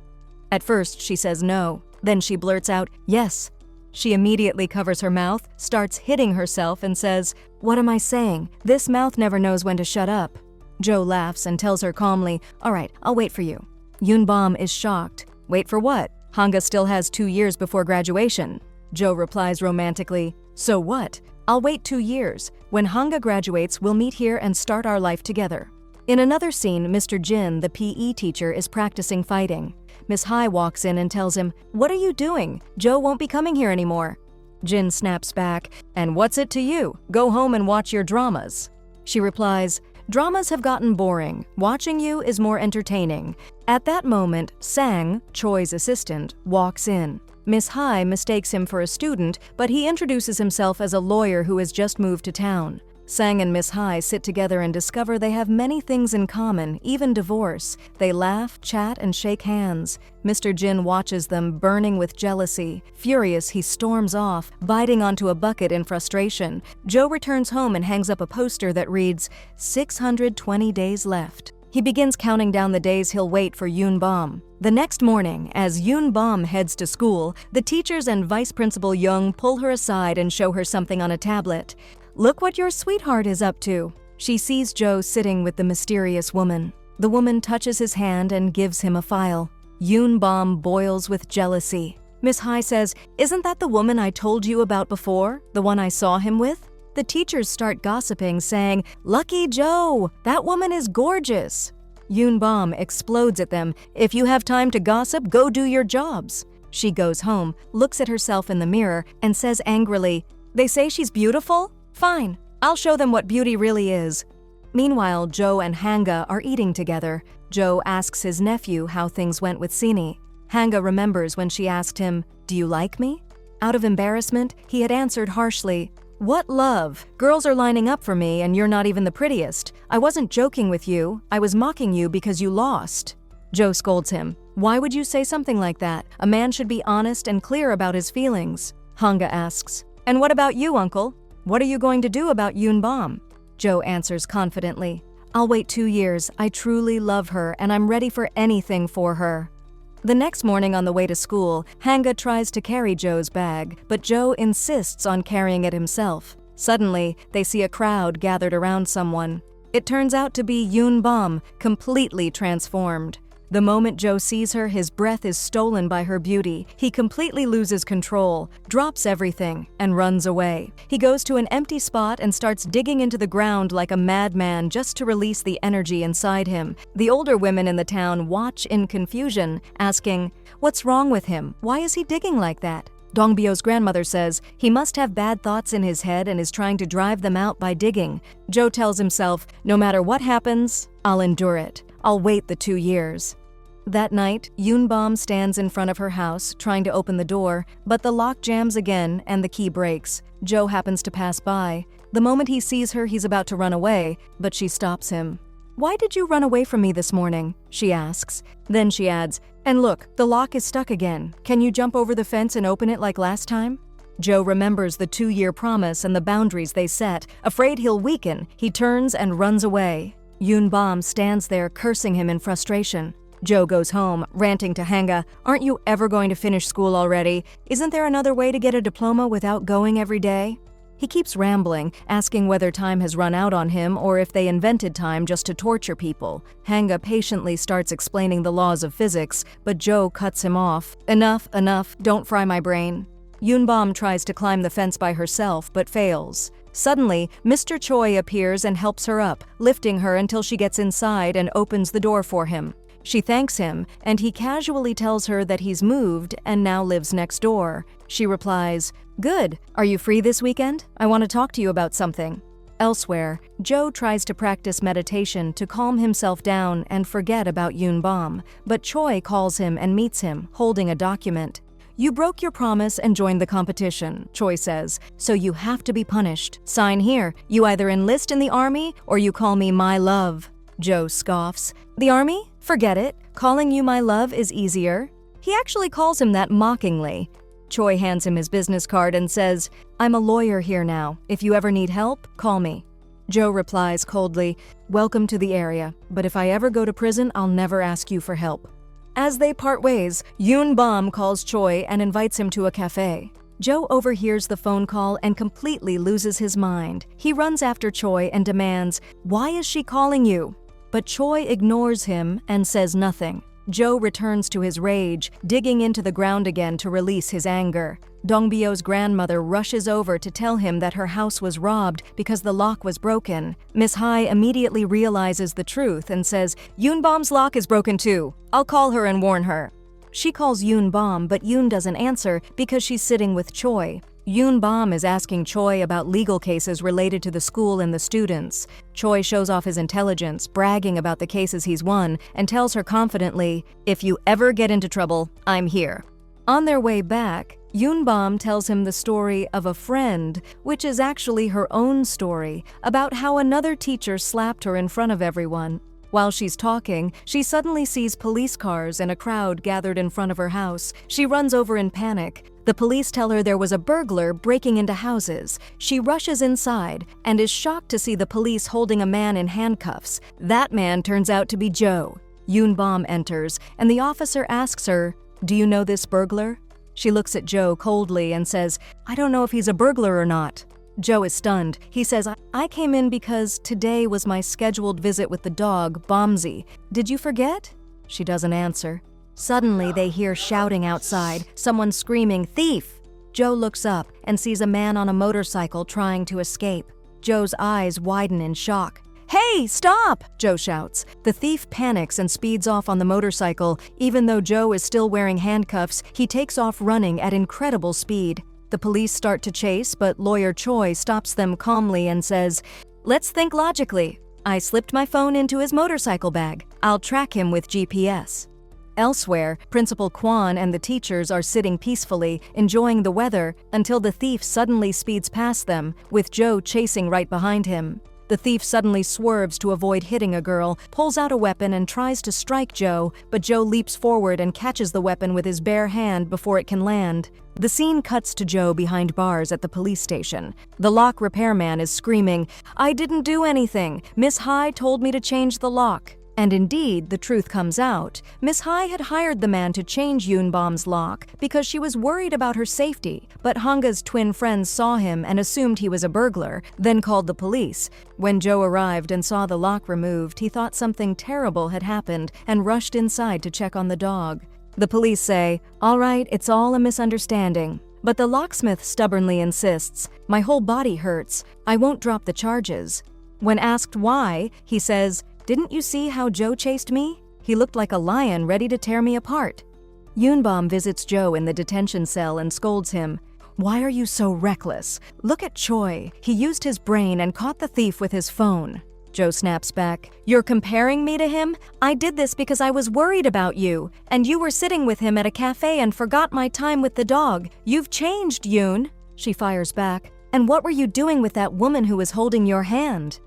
At first, she says no. Then she blurts out, yes. She immediately covers her mouth, starts hitting herself, and says, what am I saying? This mouth never knows when to shut up. Jo laughs and tells her calmly, all right, I'll wait for you. Yoonbom is shocked. Wait for what? Hanga still has 2 years before graduation. Jo replies romantically, so what? I'll wait 2 years. When Hanga graduates, we'll meet here and start our life together. In another scene, Mr. Jin, the PE teacher, is practicing fighting. Miss Hai walks in and tells him, what are you doing? Jo won't be coming here anymore. Jin snaps back, and what's it to you? Go home and watch your dramas. She replies, dramas have gotten boring. Watching you is more entertaining. At that moment, Sang, Choi's assistant, walks in. Miss Hai mistakes him for a student, but he introduces himself as a lawyer who has just moved to town. Sang and Miss Hai sit together and discover they have many things in common, even divorce. They laugh, chat, and shake hands. Mr. Jin watches them, burning with jealousy. Furious, he storms off, biting onto a bucket in frustration. Jo returns home and hangs up a poster that reads, 620 days left. He begins counting down the days he'll wait for Yoonbom. The next morning, as Yoonbom heads to school, the teachers and Vice Principal Young pull her aside and show her something on a tablet. Look what your sweetheart is up to. She sees Jo sitting with the mysterious woman. The woman touches his hand and gives him a file. Yoonbom boils with jealousy. Miss Hai says, isn't that the woman I told you about before? The one I saw him with? The teachers start gossiping, saying, lucky Jo, that woman is gorgeous. Yoonbom explodes at them. If you have time to gossip, go do your jobs. She goes home, looks at herself in the mirror, and says angrily, they say she's beautiful? Fine, I'll show them what beauty really is. Meanwhile, Jo and Hanga are eating together. Jo asks his nephew how things went with Sini. Hanga remembers when she asked him, do you like me? Out of embarrassment, he had answered harshly, what love? Girls are lining up for me and you're not even the prettiest. I wasn't joking with you. I was mocking you because you lost. Jo scolds him. Why would you say something like that? A man should be honest and clear about his feelings. Hanga asks, and what about you, uncle? What are you going to do about Yoonbom? Jo answers confidently, I'll wait 2 years. I truly love her and I'm ready for anything for her. The next morning on the way to school, Hanga tries to carry Jo's bag, but Jo insists on carrying it himself. Suddenly, they see a crowd gathered around someone. It turns out to be Yoonbom, completely transformed. The moment Joe sees her, his breath is stolen by her beauty. He completely loses control, drops everything, and runs away. He goes to an empty spot and starts digging into the ground like a madman just to release the energy inside him. The older women in the town watch in confusion, asking, "What's wrong with him? Why is he digging like that?" Dongbyo's grandmother says he must have bad thoughts in his head and is trying to drive them out by digging. Joe tells himself, "No matter what happens, I'll endure it. I'll wait the 2 years." That night, Yoonbom stands in front of her house, trying to open the door, but the lock jams again and the key breaks. Joe happens to pass by. The moment he sees her, he's about to run away, but she stops him. "Why did you run away from me this morning?" she asks. Then she adds, "And look, the lock is stuck again. Can you jump over the fence and open it like last time?" Joe remembers the 2-year promise and the boundaries they set. Afraid he'll weaken, he turns and runs away. Yoonbom stands there, cursing him in frustration. Joe goes home, ranting to Hanga, "Aren't you ever going to finish school already? Isn't there another way to get a diploma without going every day?" He keeps rambling, asking whether time has run out on him or if they invented time just to torture people. Hanga patiently starts explaining the laws of physics, but Joe cuts him off. "Enough, enough, don't fry my brain." Yoonbom tries to climb the fence by herself, but fails. Suddenly, Mr. Choi appears and helps her up, lifting her until she gets inside and opens the door for him. She thanks him, and he casually tells her that he's moved and now lives next door. She replies, "Good. Are you free this weekend? I want to talk to you about something." Elsewhere, Joe tries to practice meditation to calm himself down and forget about Yoonbom, but Choi calls him and meets him, holding a document. "You broke your promise and joined the competition," Choi says, "so you have to be punished. Sign here. You either enlist in the army or you call me my love." Joe scoffs. "The army? Forget it. Calling you my love is easier." He actually calls him that mockingly. Choi hands him his business card and says, "I'm a lawyer here now. If you ever need help, call me." Joe replies coldly, "Welcome to the area, but if I ever go to prison, I'll never ask you for help." As they part ways, Yoonbom calls Choi and invites him to a cafe. Joe overhears the phone call and completely loses his mind. He runs after Choi and demands, "Why is she calling you?" But Choi ignores him and says nothing. Joe returns to his rage, digging into the ground again to release his anger. Dongbyo's grandmother rushes over to tell him that her house was robbed because the lock was broken. Miss Hai immediately realizes the truth and says, "Yoonbom's lock is broken too. I'll call her and warn her." She calls Yoonbom, but Yoon doesn't answer because she's sitting with Choi. Yoonbom is asking Choi about legal cases related to the school and the students. Choi shows off his intelligence, bragging about the cases he's won, and tells her confidently, "If you ever get into trouble, I'm here." On their way back, Yoonbom tells him the story of a friend, which is actually her own story, about how another teacher slapped her in front of everyone. While she's talking, she suddenly sees police cars and a crowd gathered in front of her house. She runs over in panic. The police tell her there was a burglar breaking into houses. She rushes inside and is shocked to see the police holding a man in handcuffs. That man turns out to be Joe. Yoonbom enters, and the officer asks her, "Do you know this burglar?" She looks at Joe coldly and says, "I don't know if he's a burglar or not." Joe is stunned. He says, "I came in because today was my scheduled visit with the dog, Bomsey. Did you forget?" She doesn't answer. Suddenly, they hear shouting outside, someone screaming, "Thief!" Joe looks up and sees a man on a motorcycle trying to escape. Joe's eyes widen in shock. "Hey, stop!" Joe shouts. The thief panics and speeds off on the motorcycle. Even though Joe is still wearing handcuffs, he takes off running at incredible speed. The police start to chase, but lawyer Choi stops them calmly and says, "Let's think logically. I slipped my phone into his motorcycle bag. I'll track him with GPS." Elsewhere, Principal Kwon and the teachers are sitting peacefully, enjoying the weather, until the thief suddenly speeds past them, with Joe chasing right behind him. The thief suddenly swerves to avoid hitting a girl, pulls out a weapon and tries to strike Joe, but Joe leaps forward and catches the weapon with his bare hand before it can land. The scene cuts to Joe behind bars at the police station. The lock repairman is screaming, "I didn't do anything. Miss Hai told me to change the lock." And indeed, the truth comes out. Miss Hai had hired the man to change Yoonbom's lock because she was worried about her safety, but Hanga's twin friends saw him and assumed he was a burglar, then called the police. When Joe arrived and saw the lock removed, he thought something terrible had happened and rushed inside to check on the dog. The police say, "All right, it's all a misunderstanding." But the locksmith stubbornly insists, "My whole body hurts. I won't drop the charges." When asked why, he says, "Didn't you see how Joe chased me? He looked like a lion ready to tear me apart." Yoonbom visits Joe in the detention cell and scolds him. "Why are you so reckless? Look at Choi. He used his brain and caught the thief with his phone." Joe snaps back, "You're comparing me to him? I did this because I was worried about you, and you were sitting with him at a cafe and forgot my time with the dog. You've changed, Yoon." She fires back, "And what were you doing with that woman who was holding your hand?"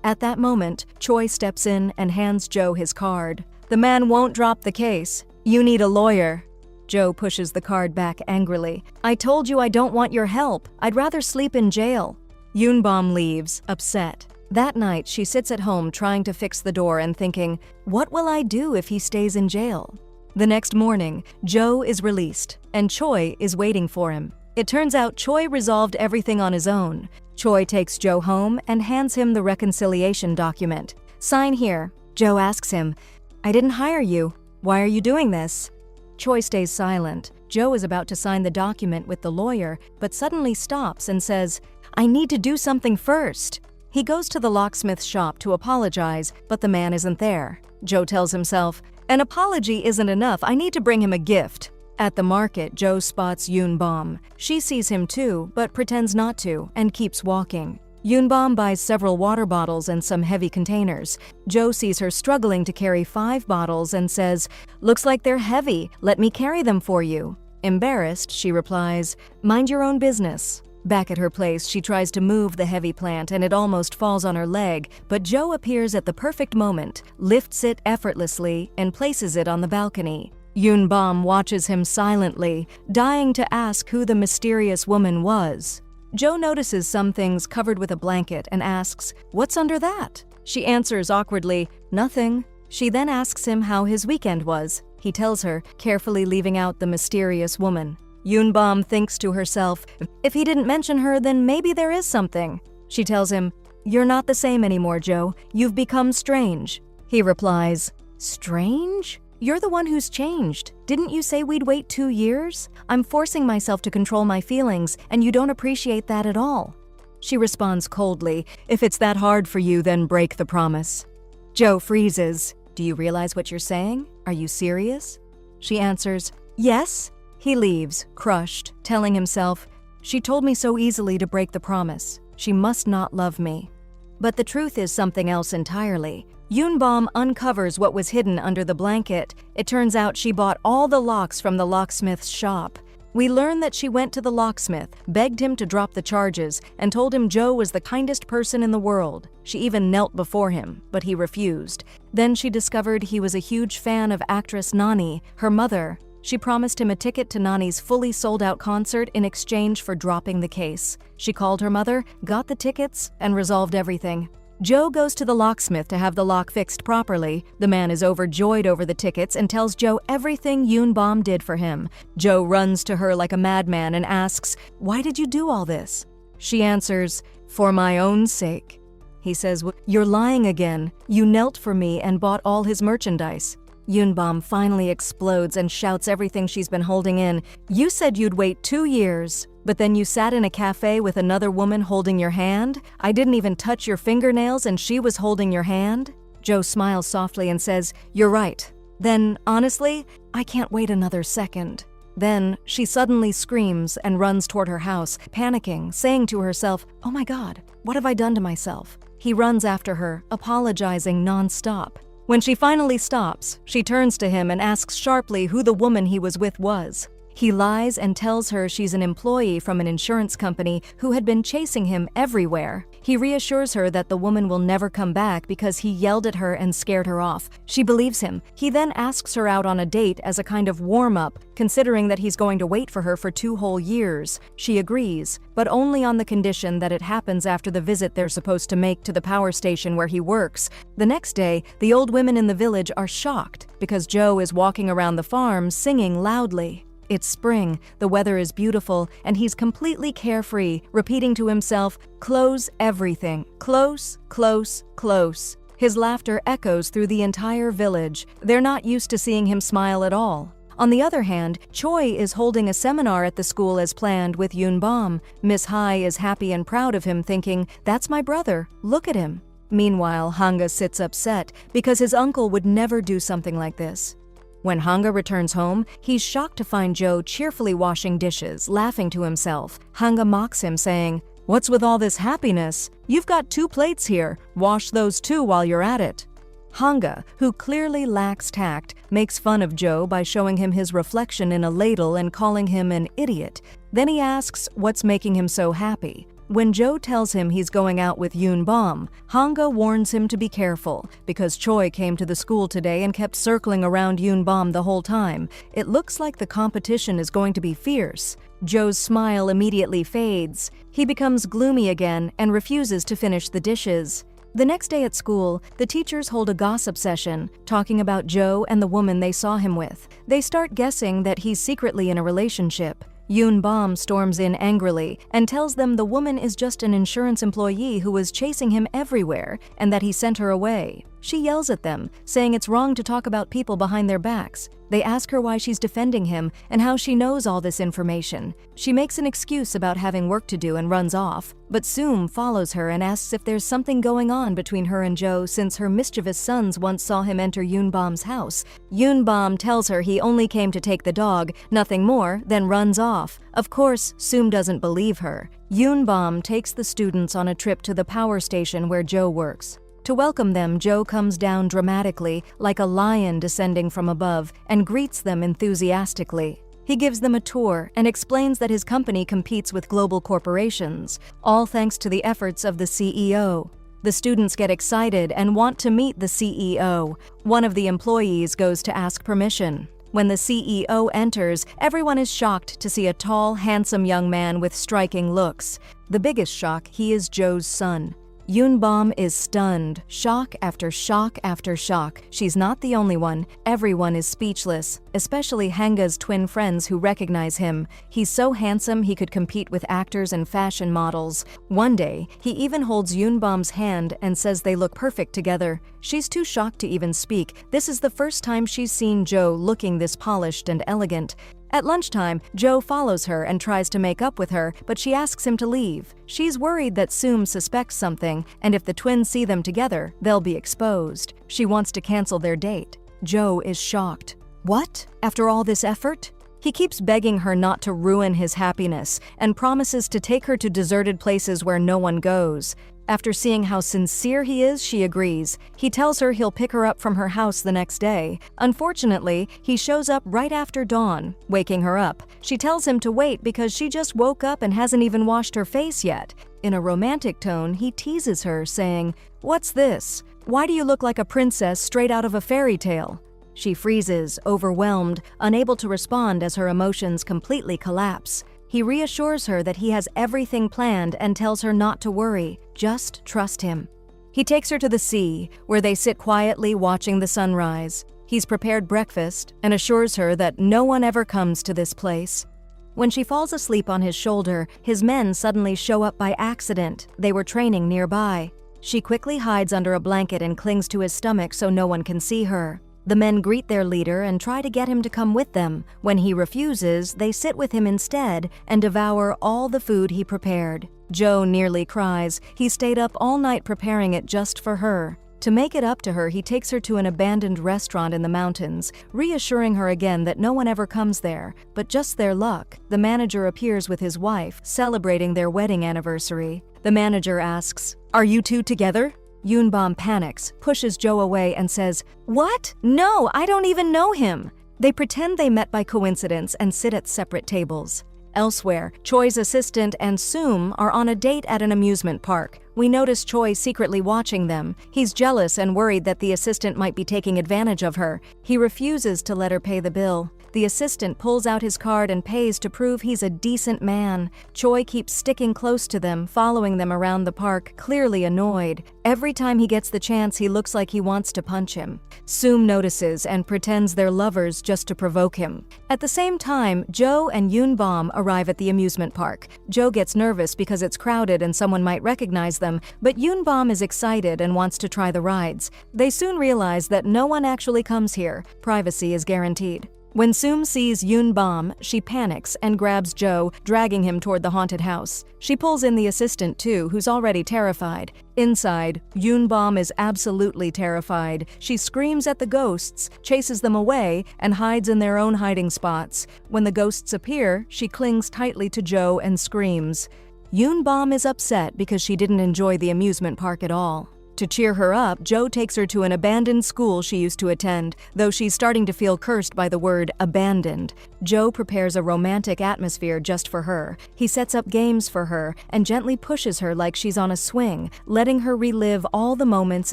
At that moment, Choi steps in and hands Joe his card. "The man won't drop the case. You need a lawyer." Joe pushes the card back angrily. "I told you I don't want your help. I'd rather sleep in jail." Yoonbom leaves, upset. That night, she sits at home trying to fix the door and thinking, "What will I do if he stays in jail?" The next morning, Joe is released, and Choi is waiting for him. It turns out Choi resolved everything on his own. Choi takes Joe home and hands him the reconciliation document. "Sign here." Joe asks him, "I didn't hire you. Why are you doing this?" Choi stays silent. Joe is about to sign the document with the lawyer, but suddenly stops and says, "I need to do something first." He goes to the locksmith's shop to apologize, but the man isn't there. Joe tells himself, "An apology isn't enough. I need to bring him a gift." At the market, Joe spots Yoonbom. She sees him too, but pretends not to, and keeps walking. Yoonbom buys several water bottles and some heavy containers. Joe sees her struggling to carry 5 bottles and says, "Looks like they're heavy. Let me carry them for you." Embarrassed, she replies, "Mind your own business." Back at her place, she tries to move the heavy plant and it almost falls on her leg, but Joe appears at the perfect moment, lifts it effortlessly, and places it on the balcony. Yoonbom watches him silently, dying to ask who the mysterious woman was. Joe notices some things covered with a blanket and asks, "What's under that?" She answers awkwardly, "Nothing." She then asks him how his weekend was. He tells her, carefully leaving out the mysterious woman. Yoonbom thinks to herself, if he didn't mention her, then maybe there is something. She tells him, "You're not the same anymore, Joe. You've become strange." He replies, "Strange? You're the one who's changed. Didn't you say we'd wait 2 years? I'm forcing myself to control my feelings, and you don't appreciate that at all." She responds coldly, "If it's that hard for you, then break the promise." Joe freezes. "Do you realize what you're saying? Are you serious?" She answers, "Yes." He leaves, crushed, telling himself, "She told me so easily to break the promise. She must not love me." But the truth is something else entirely. Yoonbom uncovers what was hidden under the blanket. It turns out she bought all the locks from the locksmith's shop. We learn that she went to the locksmith, begged him to drop the charges, and told him Joe was the kindest person in the world. She even knelt before him, but he refused. Then she discovered he was a huge fan of actress Nani, her mother. She promised him a ticket to Nani's fully sold-out concert in exchange for dropping the case. She called her mother, got the tickets, and resolved everything. Joe goes to the locksmith to have the lock fixed properly. The man is overjoyed over the tickets and tells Joe everything Yoonbom did for him. Joe runs to her like a madman and asks, "Why did you do all this?" She answers, "For my own sake." He says, "You're lying again. You knelt for me and bought all his merchandise." Yoonbom finally explodes and shouts everything she's been holding in. "You said you'd wait 2 years, but then you sat in a cafe with another woman holding your hand? I didn't even touch your fingernails and she was holding your hand?" Joe smiles softly and says, "You're right. Then, honestly, I can't wait another second." Then, she suddenly screams and runs toward her house, panicking, saying to herself, "Oh my God, what have I done to myself?" He runs after her, apologizing non-stop. When she finally stops, she turns to him and asks sharply who the woman he was with was. He lies and tells her she's an employee from an insurance company who had been chasing him everywhere. He reassures her that the woman will never come back because he yelled at her and scared her off. She believes him. He then asks her out on a date as a kind of warm-up, considering that he's going to wait for her for 2 whole years. She agrees, but only on the condition that it happens after the visit they're supposed to make to the power station where he works. The next day, the old women in the village are shocked because Joe is walking around the farm singing loudly. It's spring, the weather is beautiful, and he's completely carefree, repeating to himself, "Close everything. Close, close, close." His laughter echoes through the entire village. They're not used to seeing him smile at all. On the other hand, Choi is holding a seminar at the school as planned with Yoon Bom. Miss Hai is happy and proud of him, thinking, "That's my brother. Look at him." Meanwhile, Hanga sits upset because his uncle would never do something like this. When Hanga returns home, he's shocked to find Joe cheerfully washing dishes, laughing to himself. Hanga mocks him, saying, "What's with all this happiness? You've got 2 plates here. Wash those too while you're at it." Hanga, who clearly lacks tact, makes fun of Joe by showing him his reflection in a ladle and calling him an idiot. Then he asks what's making him so happy. When Joe tells him he's going out with Yoon Bom, Hanga warns him to be careful because Choi came to the school today and kept circling around Yoon Bom the whole time. It looks like the competition is going to be fierce. Joe's smile immediately fades. He becomes gloomy again and refuses to finish the dishes. The next day at school, the teachers hold a gossip session, talking about Joe and the woman they saw him with. They start guessing that he's secretly in a relationship. Yoon Bom storms in angrily and tells them the woman is just an insurance employee who was chasing him everywhere and that he sent her away. She yells at them, saying it's wrong to talk about people behind their backs. They ask her why she's defending him and how she knows all this information. She makes an excuse about having work to do and runs off, but Soom follows her and asks if there's something going on between her and Joe since her mischievous sons once saw him enter Yoon Bom's house. Yoon Bom tells her he only came to take the dog, nothing more, then runs off. Of course, Soom doesn't believe her. Yoon Bom takes the students on a trip to the power station where Joe works. To welcome them, Joe comes down dramatically, like a lion descending from above, and greets them enthusiastically. He gives them a tour and explains that his company competes with global corporations, all thanks to the efforts of the CEO. The students get excited and want to meet the CEO. One of the employees goes to ask permission. When the CEO enters, everyone is shocked to see a tall, handsome young man with striking looks. The biggest shock, he is Joe's son. Yoon Bom is stunned, shock after shock after shock. She's not the only one. Everyone is speechless, especially Hanga's twin friends who recognize him. He's so handsome he could compete with actors and fashion models. One day, he even holds Yoon Bom's hand and says they look perfect together. She's too shocked to even speak. This is the first time she's seen Joe looking this polished and elegant. At lunchtime, Joe follows her and tries to make up with her, but she asks him to leave. She's worried that Soom suspects something, and if the twins see them together, they'll be exposed. She wants to cancel their date. Joe is shocked. What? After all this effort? He keeps begging her not to ruin his happiness and promises to take her to deserted places where no one goes. After seeing how sincere he is, she agrees. He tells her he'll pick her up from her house the next day. Unfortunately, he shows up right after dawn, waking her up. She tells him to wait because she just woke up and hasn't even washed her face yet. In a romantic tone, he teases her, saying, "What's this? Why do you look like a princess straight out of a fairy tale?" She freezes, overwhelmed, unable to respond as her emotions completely collapse. He reassures her that he has everything planned and tells her not to worry, just trust him. He takes her to the sea, where they sit quietly watching the sunrise. He's prepared breakfast and assures her that no one ever comes to this place. When she falls asleep on his shoulder, his men suddenly show up by accident. They were training nearby. She quickly hides under a blanket and clings to his stomach so no one can see her. The men greet their leader and try to get him to come with them. When he refuses, they sit with him instead and devour all the food he prepared. Joe nearly cries. He stayed up all night preparing it just for her. To make it up to her, he takes her to an abandoned restaurant in the mountains, reassuring her again that no one ever comes there. But just their luck, the manager appears with his wife, celebrating their wedding anniversary. The manager asks, "Are you two together?" Yoon Bom panics, pushes Joe away and says, "What? No, I don't even know him." They pretend they met by coincidence and sit at separate tables. Elsewhere, Choi's assistant and Soom are on a date at an amusement park. We notice Choi secretly watching them. He's jealous and worried that the assistant might be taking advantage of her. He refuses to let her pay the bill. The assistant pulls out his card and pays to prove he's a decent man. Choi keeps sticking close to them, following them around the park, clearly annoyed. Every time he gets the chance, he looks like he wants to punch him. Soom notices and pretends they're lovers just to provoke him. At the same time, Jo and Yoon Bom arrive at the amusement park. Jo gets nervous because it's crowded and someone might recognize them, but Yoon Bom is excited and wants to try the rides. They soon realize that no one actually comes here. Privacy is guaranteed. When Soom sees Yoon Bom, she panics and grabs Jo, dragging him toward the haunted house. She pulls in the assistant too, who's already terrified. Inside, Yoon Bom is absolutely terrified. She screams at the ghosts, chases them away, and hides in their own hiding spots. When the ghosts appear, she clings tightly to Jo and screams. Yoon Bom is upset because she didn't enjoy the amusement park at all. To cheer her up, Jo takes her to an abandoned school she used to attend, though she's starting to feel cursed by the word abandoned. Jo prepares a romantic atmosphere just for her. He sets up games for her and gently pushes her like she's on a swing, letting her relive all the moments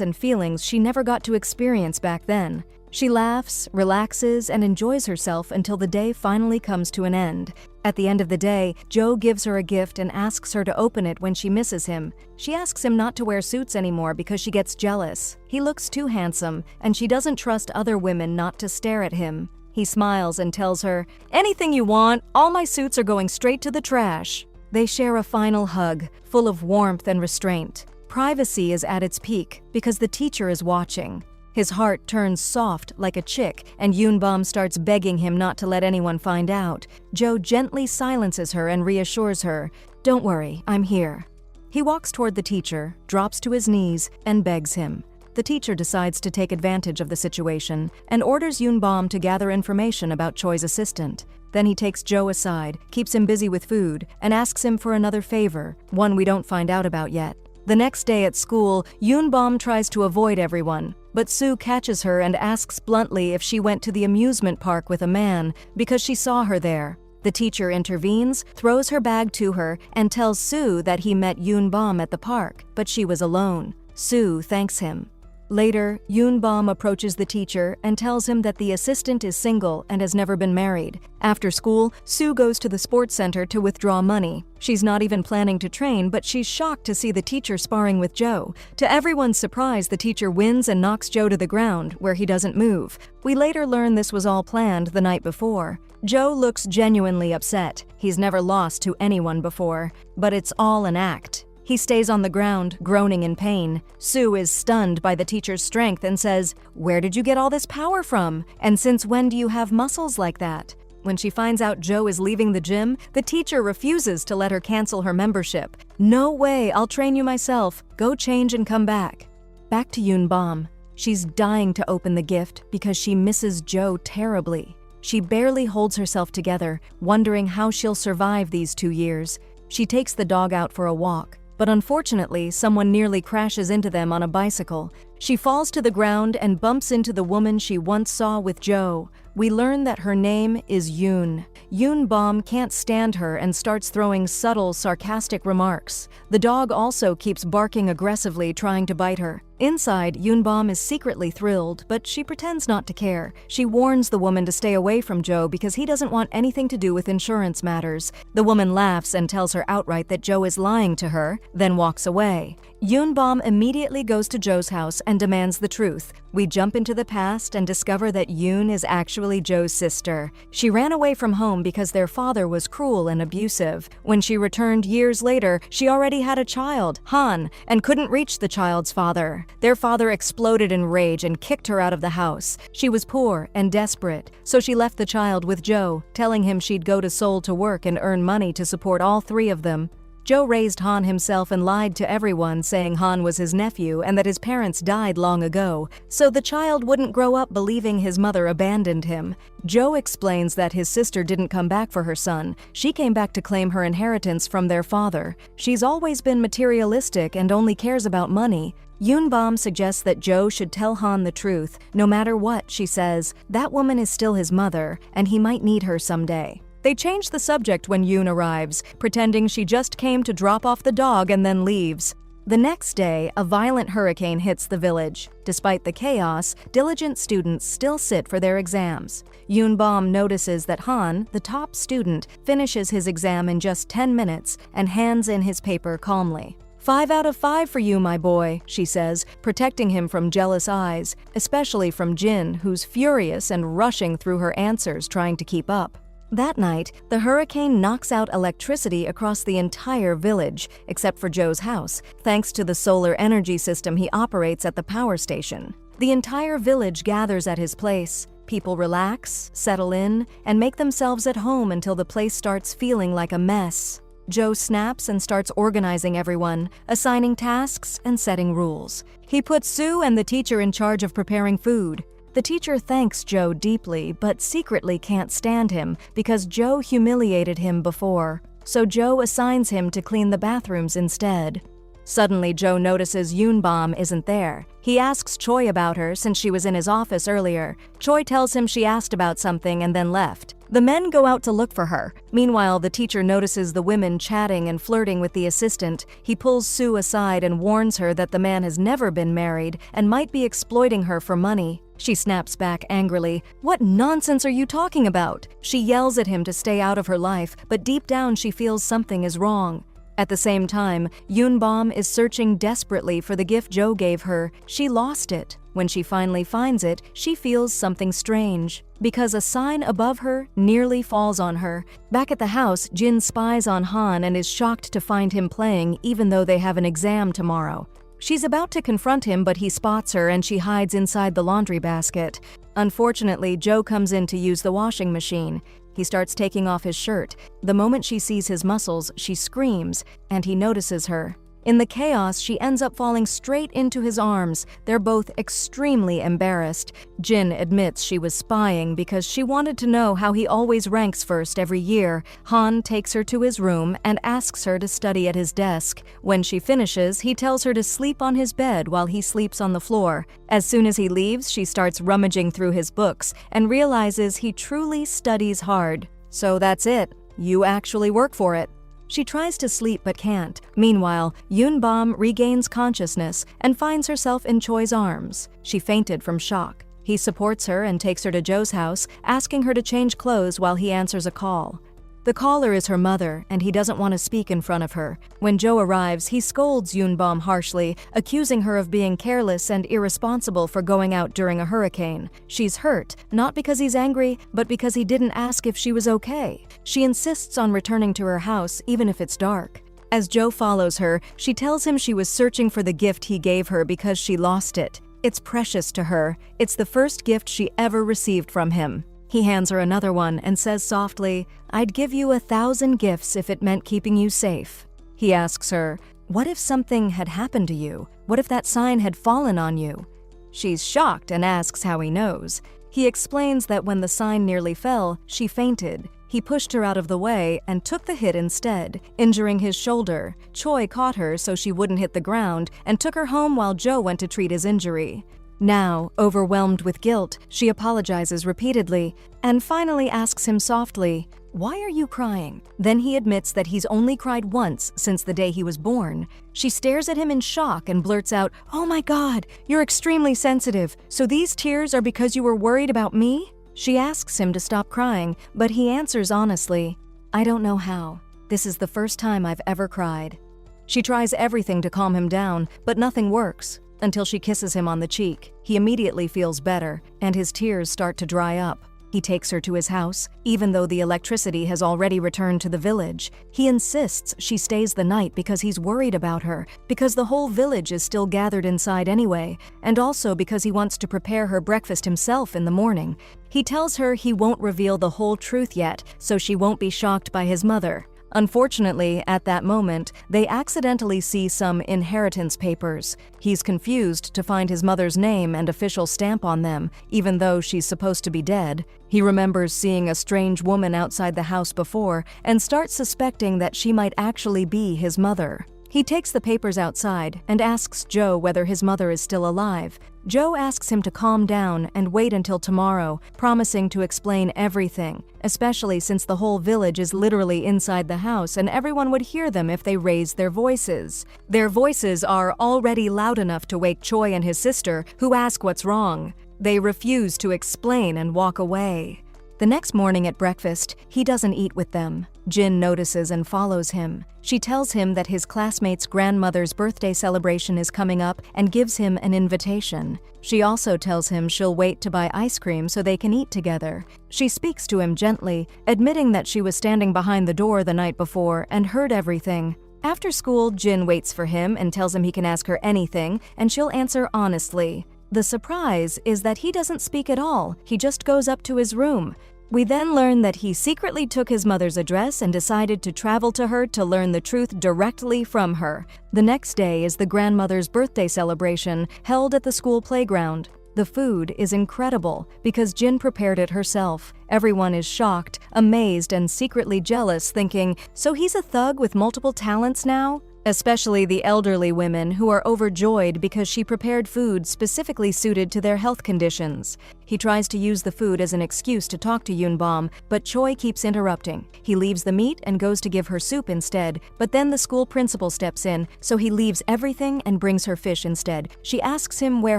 and feelings she never got to experience back then. She laughs, relaxes, and enjoys herself until the day finally comes to an end. At the end of the day, Jo gives her a gift and asks her to open it when she misses him. She asks him not to wear suits anymore because she gets jealous. He looks too handsome, and she doesn't trust other women not to stare at him. He smiles and tells her, "Anything you want, all my suits are going straight to the trash." They share a final hug, full of warmth and restraint. Privacy is at its peak because the teacher is watching. His heart turns soft like a chick, and Yoon Bom starts begging him not to let anyone find out. Jo gently silences her and reassures her, "Don't worry, I'm here." He walks toward the teacher, drops to his knees, and begs him. The teacher decides to take advantage of the situation and orders Yoon Bom to gather information about Choi's assistant. Then he takes Jo aside, keeps him busy with food, and asks him for another favor, one we don't find out about yet. The next day at school, Yoon Bom tries to avoid everyone, but Soo catches her and asks bluntly if she went to the amusement park with a man because she saw her there. The teacher intervenes, throws her bag to her, and tells Soo that he met Yoon Bom at the park, but she was alone. Soo thanks him. Later, Yoon Bom approaches the teacher and tells him that the assistant is single and has never been married. After school, Soo goes to the sports center to withdraw money. She's not even planning to train, but she's shocked to see the teacher sparring with Jo. To everyone's surprise, the teacher wins and knocks Jo to the ground, where he doesn't move. We later learn this was all planned the night before. Jo looks genuinely upset. He's never lost to anyone before, but it's all an act. He stays on the ground, groaning in pain. Soo is stunned by the teacher's strength and says, "Where did you get all this power from? And since when do you have muscles like that?" When she finds out Jo is leaving the gym, the teacher refuses to let her cancel her membership. "No way, I'll train you myself. Go change and come back." Back to Yoon Bom. She's dying to open the gift because she misses Jo terribly. She barely holds herself together, wondering how she'll survive these 2 years. She takes the dog out for a walk. But unfortunately, someone nearly crashes into them on a bicycle. She falls to the ground and bumps into the woman she once saw with Jo. We learn that her name is Yoon. Yoon Bom can't stand her and starts throwing subtle, sarcastic remarks. The dog also keeps barking aggressively, trying to bite her. Inside, Yoon Bom is secretly thrilled, but she pretends not to care. She warns the woman to stay away from Jo because he doesn't want anything to do with insurance matters. The woman laughs and tells her outright that Jo is lying to her, then walks away. Yoon Bom immediately goes to Jo's house and demands the truth. We jump into the past and discover that Yoon is actually Jo's sister. She ran away from home because their father was cruel and abusive. When she returned years later, she already had a child, Han, and couldn't reach the child's father. Their father exploded in rage and kicked her out of the house. She was poor and desperate, so she left the child with Jo, telling him she'd go to Seoul to work and earn money to support all 3 of them. Jo raised Han himself and lied to everyone, saying Han was his nephew and that his parents died long ago, so the child wouldn't grow up believing his mother abandoned him. Jo explains that his sister didn't come back for her son. She came back to claim her inheritance from their father. She's always been materialistic and only cares about money. Yoon Bom suggests that Jo should tell Han the truth. No matter what, she says, that woman is still his mother, and he might need her someday. They change the subject when Yoon arrives, pretending she just came to drop off the dog and then leaves. The next day, a violent hurricane hits the village. Despite the chaos, diligent students still sit for their exams. Yoon notices that Han, the top student, finishes his exam in just 10 minutes and hands in his paper calmly. 5 out of 5 for you, my boy, she says, protecting him from jealous eyes, especially from Jin, who's furious and rushing through her answers trying to keep up. That night, the hurricane knocks out electricity across the entire village, except for Joe's house, thanks to the solar energy system he operates at the power station. The entire village gathers at his place. People relax, settle in, and make themselves at home until the place starts feeling like a mess. Joe snaps and starts organizing everyone, assigning tasks and setting rules. He puts Sue and the teacher in charge of preparing food. The teacher thanks Joe deeply, but secretly can't stand him because Joe humiliated him before, so Joe assigns him to clean the bathrooms instead. Suddenly, Joe notices Yoon isn't there. He asks Choi about her since she was in his office earlier. Choi tells him she asked about something and then left. The men go out to look for her. Meanwhile, the teacher notices the women chatting and flirting with the assistant. He pulls Sue aside and warns her that the man has never been married and might be exploiting her for money. She snaps back angrily. "What nonsense are you talking about?" She yells at him to stay out of her life, but deep down she feels something is wrong. At the same time, Yoon is searching desperately for the gift Joe gave her. She lost it. When she finally finds it, she feels something strange, because a sign above her nearly falls on her. Back at the house, Jin spies on Han and is shocked to find him playing even though they have an exam tomorrow. She's about to confront him, but he spots her and she hides inside the laundry basket. Unfortunately, Joe comes in to use the washing machine. He starts taking off his shirt. The moment she sees his muscles, she screams, and he notices her. In the chaos, she ends up falling straight into his arms. They're both extremely embarrassed. Jin admits she was spying because she wanted to know how he always ranks first every year. Han takes her to his room and asks her to study at his desk. When she finishes, he tells her to sleep on his bed while he sleeps on the floor. As soon as he leaves, she starts rummaging through his books and realizes he truly studies hard. So that's it. You actually work for it. She tries to sleep but can't. Meanwhile, Yoon regains consciousness and finds herself in Choi's arms. She fainted from shock. He supports her and takes her to Joe's house, asking her to change clothes while he answers a call. The caller is her mother, and he doesn't want to speak in front of her. When Joe arrives, he scolds Yoon harshly, accusing her of being careless and irresponsible for going out during a hurricane. She's hurt, not because he's angry, but because he didn't ask if she was okay. She insists on returning to her house, even if it's dark. As Joe follows her, she tells him she was searching for the gift he gave her because she lost it. It's precious to her. It's the first gift she ever received from him. He hands her another one and says softly, "I'd give you 1,000 gifts if it meant keeping you safe." He asks her, "What if something had happened to you? What if that sign had fallen on you?" She's shocked and asks how he knows. He explains that when the sign nearly fell, she fainted. He pushed her out of the way and took the hit instead, injuring his shoulder. Choi caught her so she wouldn't hit the ground and took her home while Joe went to treat his injury. Now, overwhelmed with guilt, she apologizes repeatedly and finally asks him softly, "Why are you crying?" Then he admits that he's only cried once since the day he was born. She stares at him in shock and blurts out, "Oh my God, you're extremely sensitive. So these tears are because you were worried about me?" She asks him to stop crying, but he answers honestly, "I don't know how. This is the first time I've ever cried." She tries everything to calm him down, but nothing works. Until she kisses him on the cheek. He immediately feels better, and his tears start to dry up. He takes her to his house, even though the electricity has already returned to the village. He insists she stays the night because he's worried about her, because the whole village is still gathered inside anyway, and also because he wants to prepare her breakfast himself in the morning. He tells her he won't reveal the whole truth yet, so she won't be shocked by his mother. Unfortunately, at that moment, they accidentally see some inheritance papers. He's confused to find his mother's name and official stamp on them, even though she's supposed to be dead. He remembers seeing a strange woman outside the house before and starts suspecting that she might actually be his mother. He takes the papers outside and asks Joe whether his mother is still alive. Joe asks him to calm down and wait until tomorrow, promising to explain everything, especially since the whole village is literally inside the house and everyone would hear them if they raised their voices. Their voices are already loud enough to wake Choi and his sister, who ask what's wrong. They refuse to explain and walk away. The next morning at breakfast, he doesn't eat with them. Jin notices and follows him. She tells him that his classmate's grandmother's birthday celebration is coming up and gives him an invitation. She also tells him she'll wait to buy ice cream so they can eat together. She speaks to him gently, admitting that she was standing behind the door the night before and heard everything. After school, Jin waits for him and tells him he can ask her anything and she'll answer honestly. The surprise is that he doesn't speak at all, he just goes up to his room. We then learn that he secretly took his mother's address and decided to travel to her to learn the truth directly from her. The next day is the grandmother's birthday celebration held at the school playground. The food is incredible because Jin prepared it herself. Everyone is shocked, amazed, and secretly jealous, thinking, so he's a thug with multiple talents now? Especially the elderly women who are overjoyed because she prepared food specifically suited to their health conditions. He tries to use the food as an excuse to talk to Yoonbom, but Choi keeps interrupting. He leaves the meat and goes to give her soup instead, but then the school principal steps in, so he leaves everything and brings her fish instead. She asks him where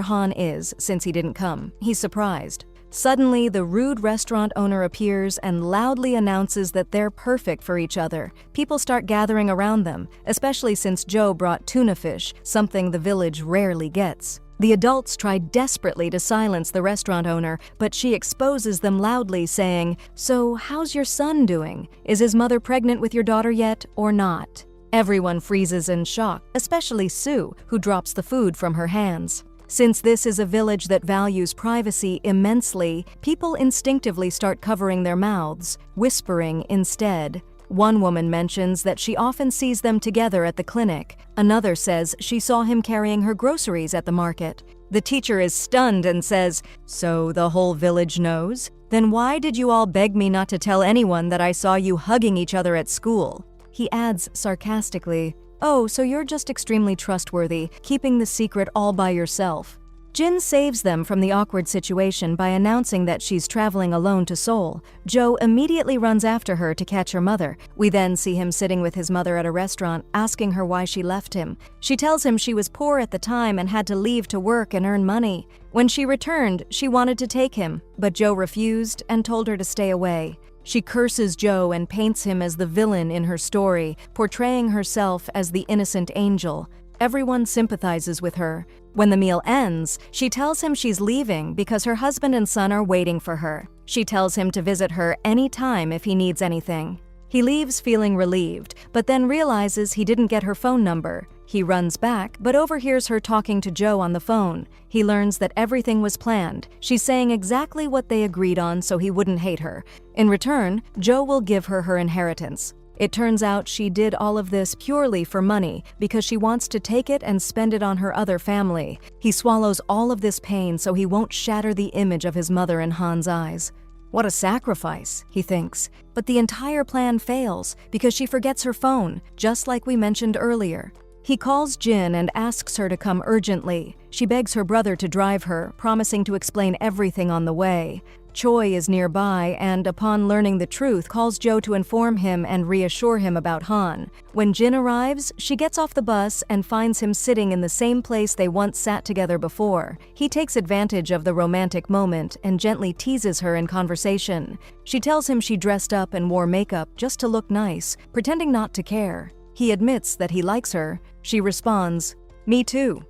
Han is, since he didn't come. He's surprised. Suddenly, the rude restaurant owner appears and loudly announces that they're perfect for each other. People start gathering around them, especially since Joe brought tuna fish, something the village rarely gets. The adults try desperately to silence the restaurant owner, but she exposes them loudly, saying, "So, how's your son doing? Is his mother pregnant with your daughter yet, or not?" Everyone freezes in shock, especially Sue, who drops the food from her hands. Since this is a village that values privacy immensely, people instinctively start covering their mouths, whispering instead. One woman mentions that she often sees them together at the clinic. Another says she saw him carrying her groceries at the market. The teacher is stunned and says, "So the whole village knows? Then why did you all beg me not to tell anyone that I saw you hugging each other at school?" He adds sarcastically, "Oh, so you're just extremely trustworthy, keeping the secret all by yourself." Jin saves them from the awkward situation by announcing that she's traveling alone to Seoul. Joe immediately runs after her to catch her mother. We then see him sitting with his mother at a restaurant, asking her why she left him. She tells him she was poor at the time and had to leave to work and earn money. When she returned, she wanted to take him, but Joe refused and told her to stay away. She curses Joe and paints him as the villain in her story, portraying herself as the innocent angel. Everyone sympathizes with her. When the meal ends, she tells him she's leaving because her husband and son are waiting for her. She tells him to visit her anytime if he needs anything. He leaves feeling relieved, but then realizes he didn't get her phone number. He runs back, but overhears her talking to Joe on the phone. He learns that everything was planned. She's saying exactly what they agreed on so he wouldn't hate her. In return, Joe will give her her inheritance. It turns out she did all of this purely for money because she wants to take it and spend it on her other family. He swallows all of this pain so he won't shatter the image of his mother in Han's eyes. What a sacrifice, he thinks. But the entire plan fails because she forgets her phone, just like we mentioned earlier. He calls Jin and asks her to come urgently. She begs her brother to drive her, promising to explain everything on the way. Choi is nearby and, upon learning the truth, calls Joe to inform him and reassure him about Han. When Jin arrives, she gets off the bus and finds him sitting in the same place they once sat together before. He takes advantage of the romantic moment and gently teases her in conversation. She tells him she dressed up and wore makeup just to look nice, pretending not to care. He admits that he likes her. She responds, "Me too."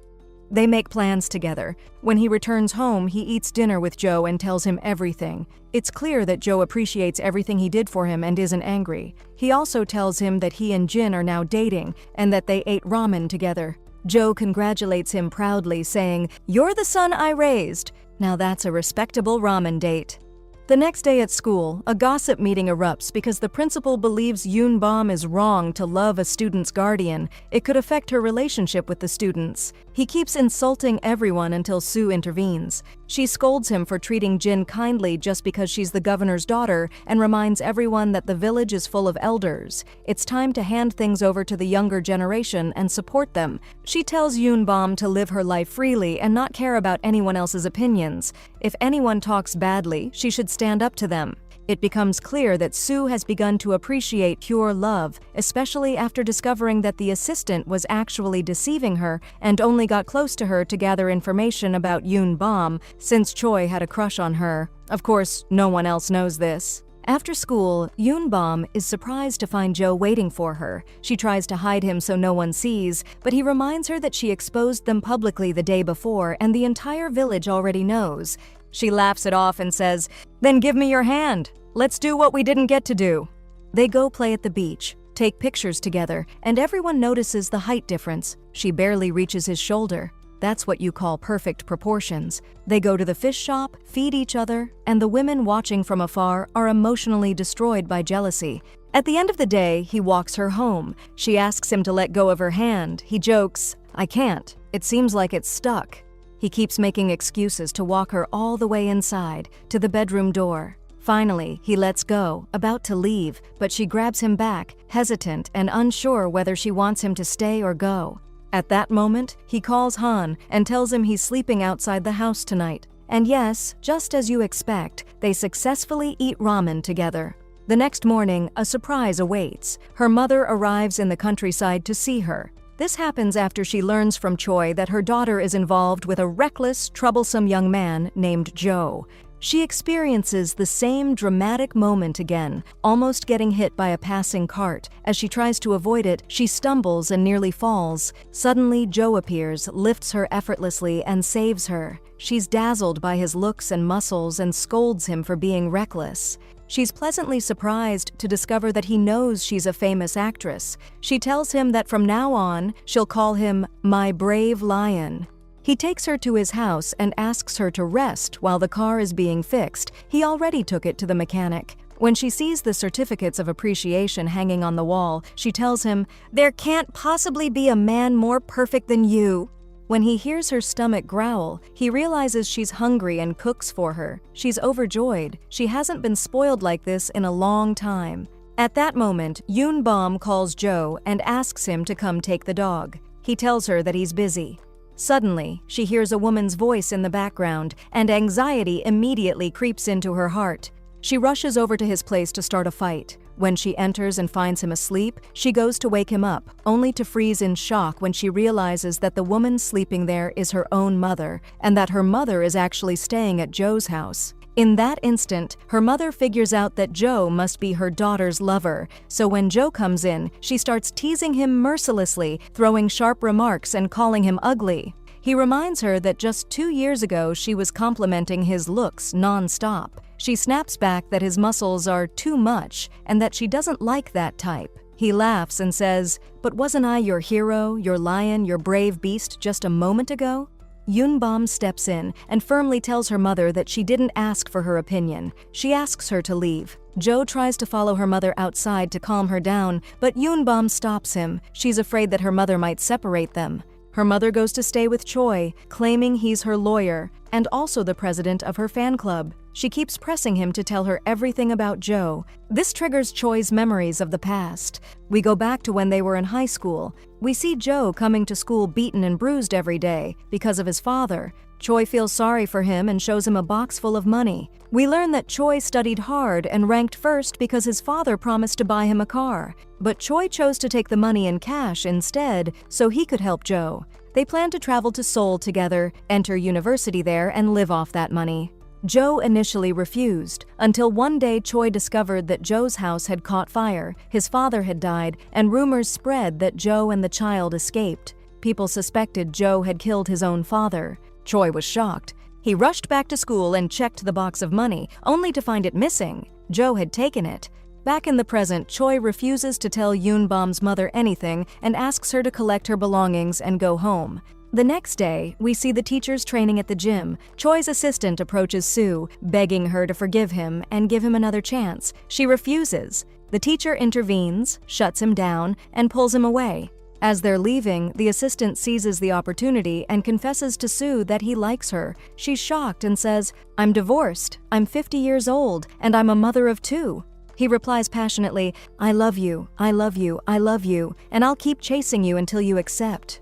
They make plans together. When he returns home, he eats dinner with Joe and tells him everything. It's clear that Joe appreciates everything he did for him and isn't angry. He also tells him that he and Jin are now dating and that they ate ramen together. Joe congratulates him proudly, saying, "You're the son I raised." Now that's a respectable ramen date. The next day at school, a gossip meeting erupts because the principal believes Yoon Bom is wrong to love a student's guardian. It could affect her relationship with the students. He keeps insulting everyone until Sue intervenes. She scolds him for treating Jin kindly just because she's the governor's daughter and reminds everyone that the village is full of elders. It's time to hand things over to the younger generation and support them. She tells Yoon Bom to live her life freely and not care about anyone else's opinions. If anyone talks badly, she should stand up to them. It becomes clear that Sue has begun to appreciate pure love, especially after discovering that the assistant was actually deceiving her and only got close to her to gather information about Yoon Bom, since Choi had a crush on her. Of course, no one else knows this. After school, Yoon Bom is surprised to find Jo waiting for her. She tries to hide him so no one sees, but he reminds her that she exposed them publicly the day before and the entire village already knows. She laughs it off and says, "Then give me your hand. Let's do what we didn't get to do." They go play at the beach, take pictures together, and everyone notices the height difference. She barely reaches his shoulder. That's what you call perfect proportions. They go to the fish shop, feed each other, and the women watching from afar are emotionally destroyed by jealousy. At the end of the day, he walks her home. She asks him to let go of her hand. He jokes, "I can't. It seems like it's stuck." He keeps making excuses to walk her all the way inside, to the bedroom door. Finally, he lets go, about to leave, but she grabs him back, hesitant and unsure whether she wants him to stay or go. At that moment, he calls Han and tells him he's sleeping outside the house tonight. And yes, just as you expect, they successfully eat ramen together. The next morning, a surprise awaits. Her mother arrives in the countryside to see her. This happens after she learns from Choi that her daughter is involved with a reckless, troublesome young man named Jo. She experiences the same dramatic moment again, almost getting hit by a passing cart. As she tries to avoid it, she stumbles and nearly falls. Suddenly, Jo appears, lifts her effortlessly, and saves her. She's dazzled by his looks and muscles and scolds him for being reckless. She's pleasantly surprised to discover that he knows she's a famous actress. She tells him that from now on, she'll call him "my brave lion." He takes her to his house and asks her to rest while the car is being fixed. He already took it to the mechanic. When she sees the certificates of appreciation hanging on the wall, she tells him, "There can't possibly be a man more perfect than you." When he hears her stomach growl, he realizes she's hungry and cooks for her. She's overjoyed. She hasn't been spoiled like this in a long time. At that moment, Yoon Bom calls Jo and asks him to come take the dog. He tells her that he's busy. Suddenly, she hears a woman's voice in the background, and anxiety immediately creeps into her heart. She rushes over to his place to start a fight. When she enters and finds him asleep, she goes to wake him up, only to freeze in shock when she realizes that the woman sleeping there is her own mother, and that her mother is actually staying at Jo's house. In that instant, her mother figures out that Jo must be her daughter's lover, so when Jo comes in, she starts teasing him mercilessly, throwing sharp remarks and calling him ugly. He reminds her that just 2 years ago she was complimenting his looks non-stop. She snaps back that his muscles are too much and that she doesn't like that type. He laughs and says, "But wasn't I your hero, your lion, your brave beast just a moment ago?" Yoon Bom steps in and firmly tells her mother that she didn't ask for her opinion. She asks her to leave. Jo tries to follow her mother outside to calm her down, but Yoon Bom stops him. She's afraid that her mother might separate them. Her mother goes to stay with Choi, claiming he's her lawyer and also the president of her fan club. She keeps pressing him to tell her everything about Jo. This triggers Choi's memories of the past. We go back to when they were in high school. We see Jo coming to school beaten and bruised every day because of his father. Choi feels sorry for him and shows him a box full of money. We learn that Choi studied hard and ranked first because his father promised to buy him a car. But Choi chose to take the money in cash instead so he could help Jo. They plan to travel to Seoul together, enter university there, and live off that money. Jo initially refused, until one day Choi discovered that Jo's house had caught fire, his father had died, and rumors spread that Jo and the child escaped. People suspected Jo had killed his own father. Choi was shocked. He rushed back to school and checked the box of money, only to find it missing. Jo had taken it. Back in the present, Choi refuses to tell Yoon Bom's mother anything and asks her to collect her belongings and go home. The next day, we see the teachers training at the gym. Choi's assistant approaches Sue, begging her to forgive him and give him another chance. She refuses. The teacher intervenes, shuts him down, and pulls him away. As they're leaving, the assistant seizes the opportunity and confesses to Sue that he likes her. She's shocked and says, "I'm divorced, I'm 50 years old, and I'm a mother of 2. He replies passionately, "I love you, I love you, I love you, and I'll keep chasing you until you accept."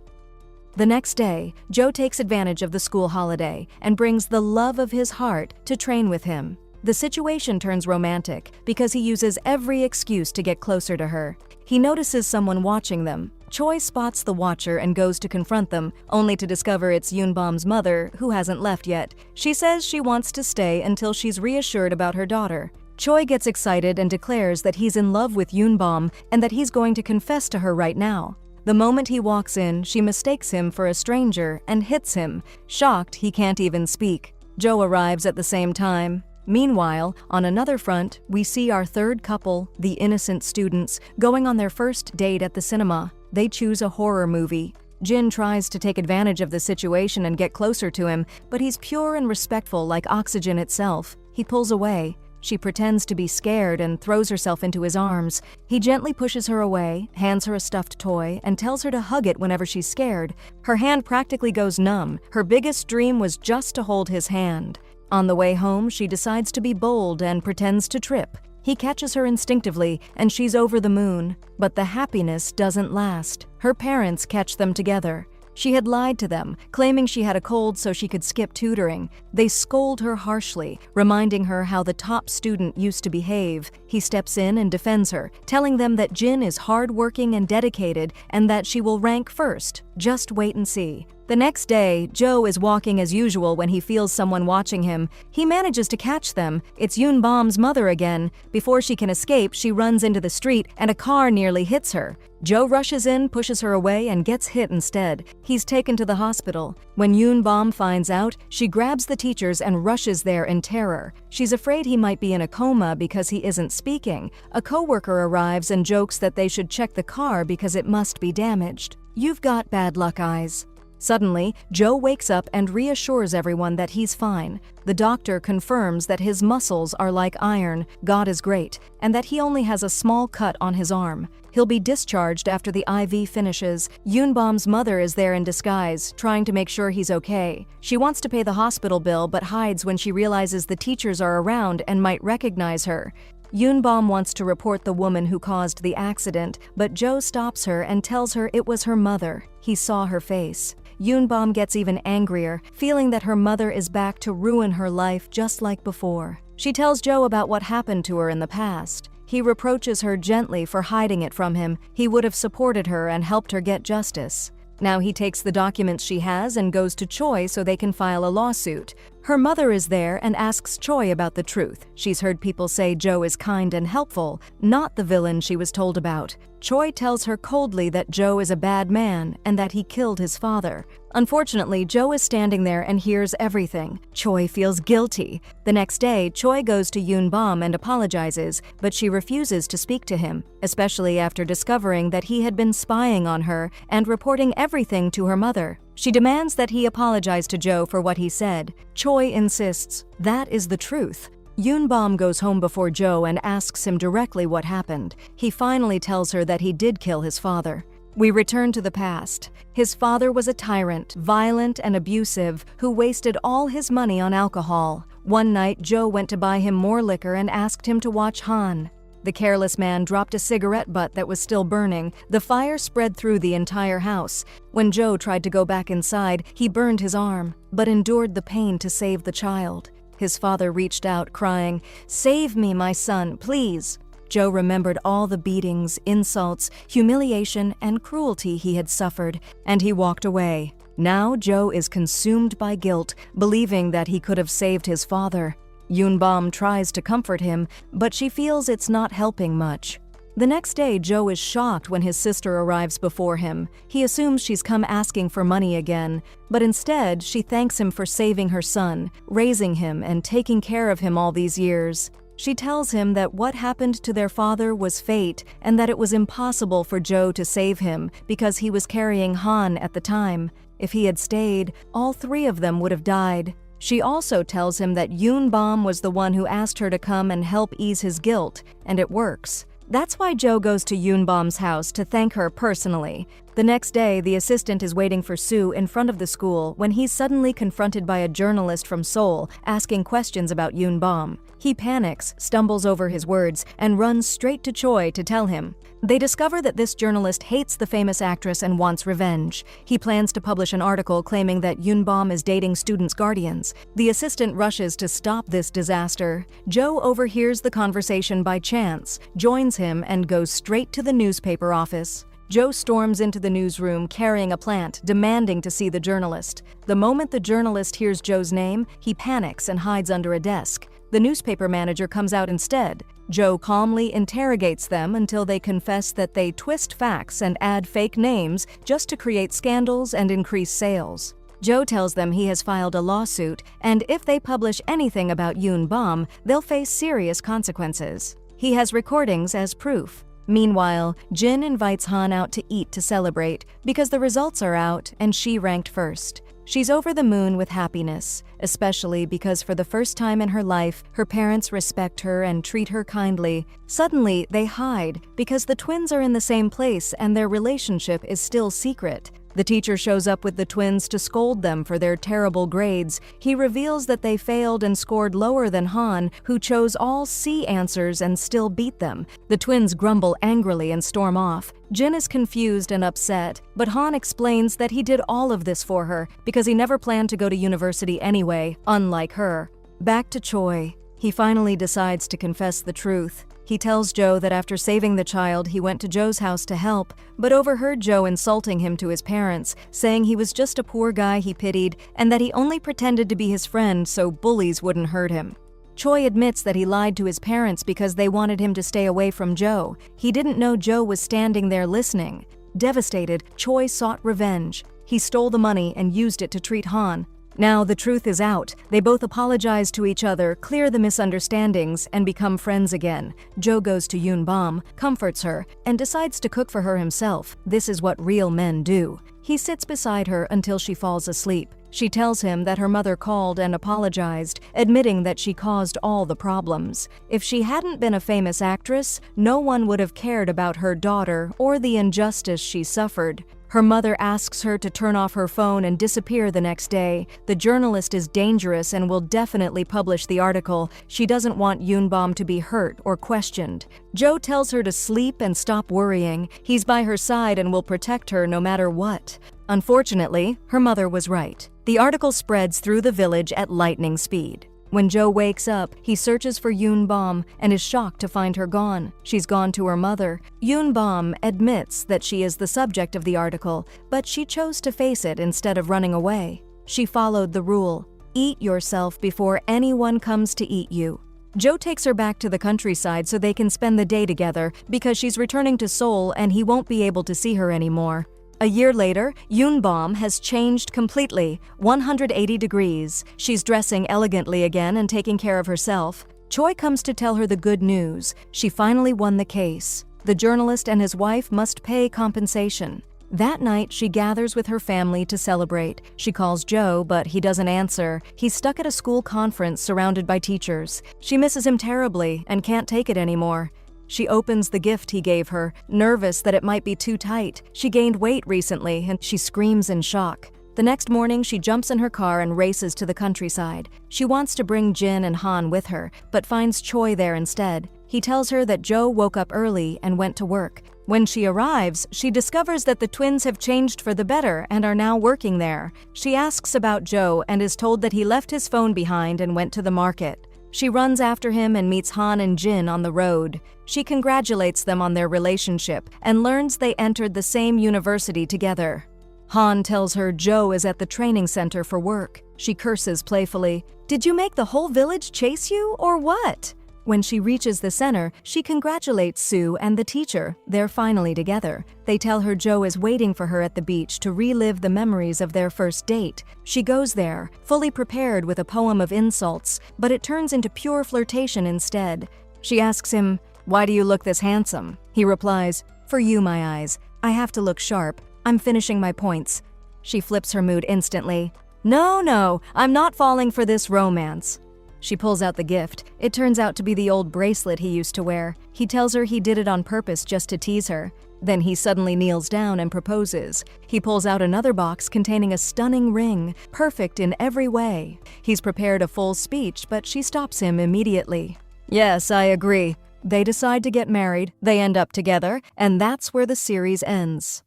The next day, Joe takes advantage of the school holiday and brings the love of his heart to train with him. The situation turns romantic because he uses every excuse to get closer to her. He notices someone watching them. Choi spots the watcher and goes to confront them, only to discover it's Yoonbom's mother, who hasn't left yet. She says she wants to stay until she's reassured about her daughter. Choi gets excited and declares that he's in love with Yoonbom and that he's going to confess to her right now. The moment he walks in, she mistakes him for a stranger and hits him. Shocked, he can't even speak. Joe arrives at the same time. Meanwhile, on another front, we see our third couple, the innocent students, going on their first date at the cinema. They choose a horror movie. Jin tries to take advantage of the situation and get closer to him, but he's pure and respectful like oxygen itself. He pulls away. She pretends to be scared and throws herself into his arms. He gently pushes her away, hands her a stuffed toy, and tells her to hug it whenever she's scared. Her hand practically goes numb. Her biggest dream was just to hold his hand. On the way home, she decides to be bold and pretends to trip. He catches her instinctively, and she's over the moon. But the happiness doesn't last. Her parents catch them together. She had lied to them, claiming she had a cold so she could skip tutoring. They scold her harshly, reminding her how the top student used to behave. He steps in and defends her, telling them that Jin is hardworking and dedicated and that she will rank first. Just wait and see. The next day, Joe is walking as usual when he feels someone watching him. He manages to catch them. It's Yoonbom's mother again. Before she can escape, she runs into the street and a car nearly hits her. Joe rushes in, pushes her away, and gets hit instead. He's taken to the hospital. When Yoonbom finds out, she grabs the teachers and rushes there in terror. She's afraid he might be in a coma because he isn't speaking. A coworker arrives and jokes that they should check the car because it must be damaged. "You've got bad luck eyes." Suddenly, Joe wakes up and reassures everyone that he's fine. The doctor confirms that his muscles are like iron, God is great, and that he only has a small cut on his arm. He'll be discharged after the IV finishes. Yoonbom's mother is there in disguise, trying to make sure he's okay. She wants to pay the hospital bill but hides when she realizes the teachers are around and might recognize her. Yoonbom wants to report the woman who caused the accident, but Joe stops her and tells her it was her mother. He saw her face. Yoonbom gets even angrier, feeling that her mother is back to ruin her life just like before. She tells Joe about what happened to her in the past. He reproaches her gently for hiding it from him. He would have supported her and helped her get justice. Now he takes the documents she has and goes to Choi so they can file a lawsuit. Her mother is there and asks Choi about the truth. She's heard people say Joe is kind and helpful, not the villain she was told about. Choi tells her coldly that Joe is a bad man and that he killed his father. Unfortunately, Joe is standing there and hears everything. Choi feels guilty. The next day, Choi goes to Yoonbom and apologizes, but she refuses to speak to him, especially after discovering that he had been spying on her and reporting everything to her mother. She demands that he apologize to Joe for what he said. Choi insists, that is the truth. Yoonbom goes home before Joe and asks him directly what happened. He finally tells her that he did kill his father. We return to the past. His father was a tyrant, violent and abusive, who wasted all his money on alcohol. One night, Joe went to buy him more liquor and asked him to watch Han. The careless man dropped a cigarette butt that was still burning. The fire spread through the entire house. When Joe tried to go back inside, he burned his arm, but endured the pain to save the child. His father reached out, crying, "Save me, my son, please." Joe remembered all the beatings, insults, humiliation, and cruelty he had suffered, and he walked away. Now Joe is consumed by guilt, believing that he could have saved his father. Yoonbom tries to comfort him, but she feels it's not helping much. The next day, Joe is shocked when his sister arrives before him. He assumes she's come asking for money again, but instead, she thanks him for saving her son, raising him, and taking care of him all these years. She tells him that what happened to their father was fate and that it was impossible for Joe to save him because he was carrying Han at the time. If he had stayed, all three of them would have died. She also tells him that Yoon Bom was the one who asked her to come and help ease his guilt, and it works. That's why Jo goes to Yoon Bom's house to thank her personally. The next day, the assistant is waiting for Soo in front of the school when he's suddenly confronted by a journalist from Seoul asking questions about Yoon Bom. He panics, stumbles over his words, and runs straight to Choi to tell him. They discover that this journalist hates the famous actress and wants revenge. He plans to publish an article claiming that Yoon Bom is dating students' guardians. The assistant rushes to stop this disaster. Jo overhears the conversation by chance, joins him, and goes straight to the newspaper office. Jo storms into the newsroom carrying a plant, demanding to see the journalist. The moment the journalist hears Jo's name, he panics and hides under a desk. The newspaper manager comes out instead. Jo calmly interrogates them until they confess that they twist facts and add fake names just to create scandals and increase sales. Jo tells them he has filed a lawsuit, and if they publish anything about Yoon Bom, they'll face serious consequences. He has recordings as proof. Meanwhile, Jin invites Han out to eat to celebrate because the results are out and she ranked first. She's over the moon with happiness, especially because for the first time in her life, her parents respect her and treat her kindly. Suddenly, they hide because the twins are in the same place and their relationship is still secret. The teacher shows up with the twins to scold them for their terrible grades. He reveals that they failed and scored lower than Han, who chose all C answers and still beat them. The twins grumble angrily and storm off. Jin is confused and upset, but Han explains that he did all of this for her because he never planned to go to university anyway, unlike her. Back to Choi. He finally decides to confess the truth. He tells Jo that after saving the child, he went to Jo's house to help, but overheard Jo insulting him to his parents, saying he was just a poor guy he pitied and that he only pretended to be his friend so bullies wouldn't hurt him. Choi admits that he lied to his parents because they wanted him to stay away from Jo. He didn't know Jo was standing there listening. Devastated, Choi sought revenge. He stole the money and used it to treat Han. Now the truth is out. They both apologize to each other, clear the misunderstandings, and become friends again. Jo goes to Yoon Bom, comforts her, and decides to cook for her himself. This is what real men do. He sits beside her until she falls asleep. She tells him that her mother called and apologized, admitting that she caused all the problems. If she hadn't been a famous actress, no one would have cared about her daughter or the injustice she suffered. Her mother asks her to turn off her phone and disappear the next day. The journalist is dangerous and will definitely publish the article. She doesn't want Yoon Bom to be hurt or questioned. Jo tells her to sleep and stop worrying. He's by her side and will protect her no matter what. Unfortunately, her mother was right. The article spreads through the village at lightning speed. When Jo wakes up, he searches for Yoon Bom and is shocked to find her gone. She's gone to her mother. Yoon Bom admits that she is the subject of the article, but she chose to face it instead of running away. She followed the rule: eat yourself before anyone comes to eat you. Jo takes her back to the countryside so they can spend the day together because she's returning to Seoul and he won't be able to see her anymore. A year later, Yoon Bom has changed completely, 180 degrees. She's dressing elegantly again and taking care of herself. Choi comes to tell her the good news. She finally won the case. The journalist and his wife must pay compensation. That night, she gathers with her family to celebrate. She calls Jo, but he doesn't answer. He's stuck at a school conference surrounded by teachers. She misses him terribly and can't take it anymore. She opens the gift he gave her, nervous that it might be too tight. She gained weight recently, and she screams in shock. The next morning, she jumps in her car and races to the countryside. She wants to bring Jin and Han with her, but finds Choi there instead. He tells her that Jo woke up early and went to work. When she arrives, she discovers that the twins have changed for the better and are now working there. She asks about Jo and is told that he left his phone behind and went to the market. She runs after him and meets Han and Jin on the road. She congratulates them on their relationship and learns they entered the same university together. Han tells her Jo is at the training center for work. She curses playfully. "Did you make the whole village chase you, or what?" When she reaches the center, she congratulates Soo and the teacher. They're finally together. They tell her Jo is waiting for her at the beach to relive the memories of their first date. She goes there, fully prepared with a poem of insults, but it turns into pure flirtation instead. She asks him, "Why do you look this handsome?" He replies, "For you, my eyes. I have to look sharp. I'm finishing my points." She flips her mood instantly. No, I'm not falling for this romance. She pulls out the gift. It turns out to be the old bracelet he used to wear. He tells her he did it on purpose just to tease her. Then he suddenly kneels down and proposes. He pulls out another box containing a stunning ring, perfect in every way. He's prepared a full speech, but she stops him immediately. Yes, I agree. They decide to get married, they end up together, and that's where the series ends.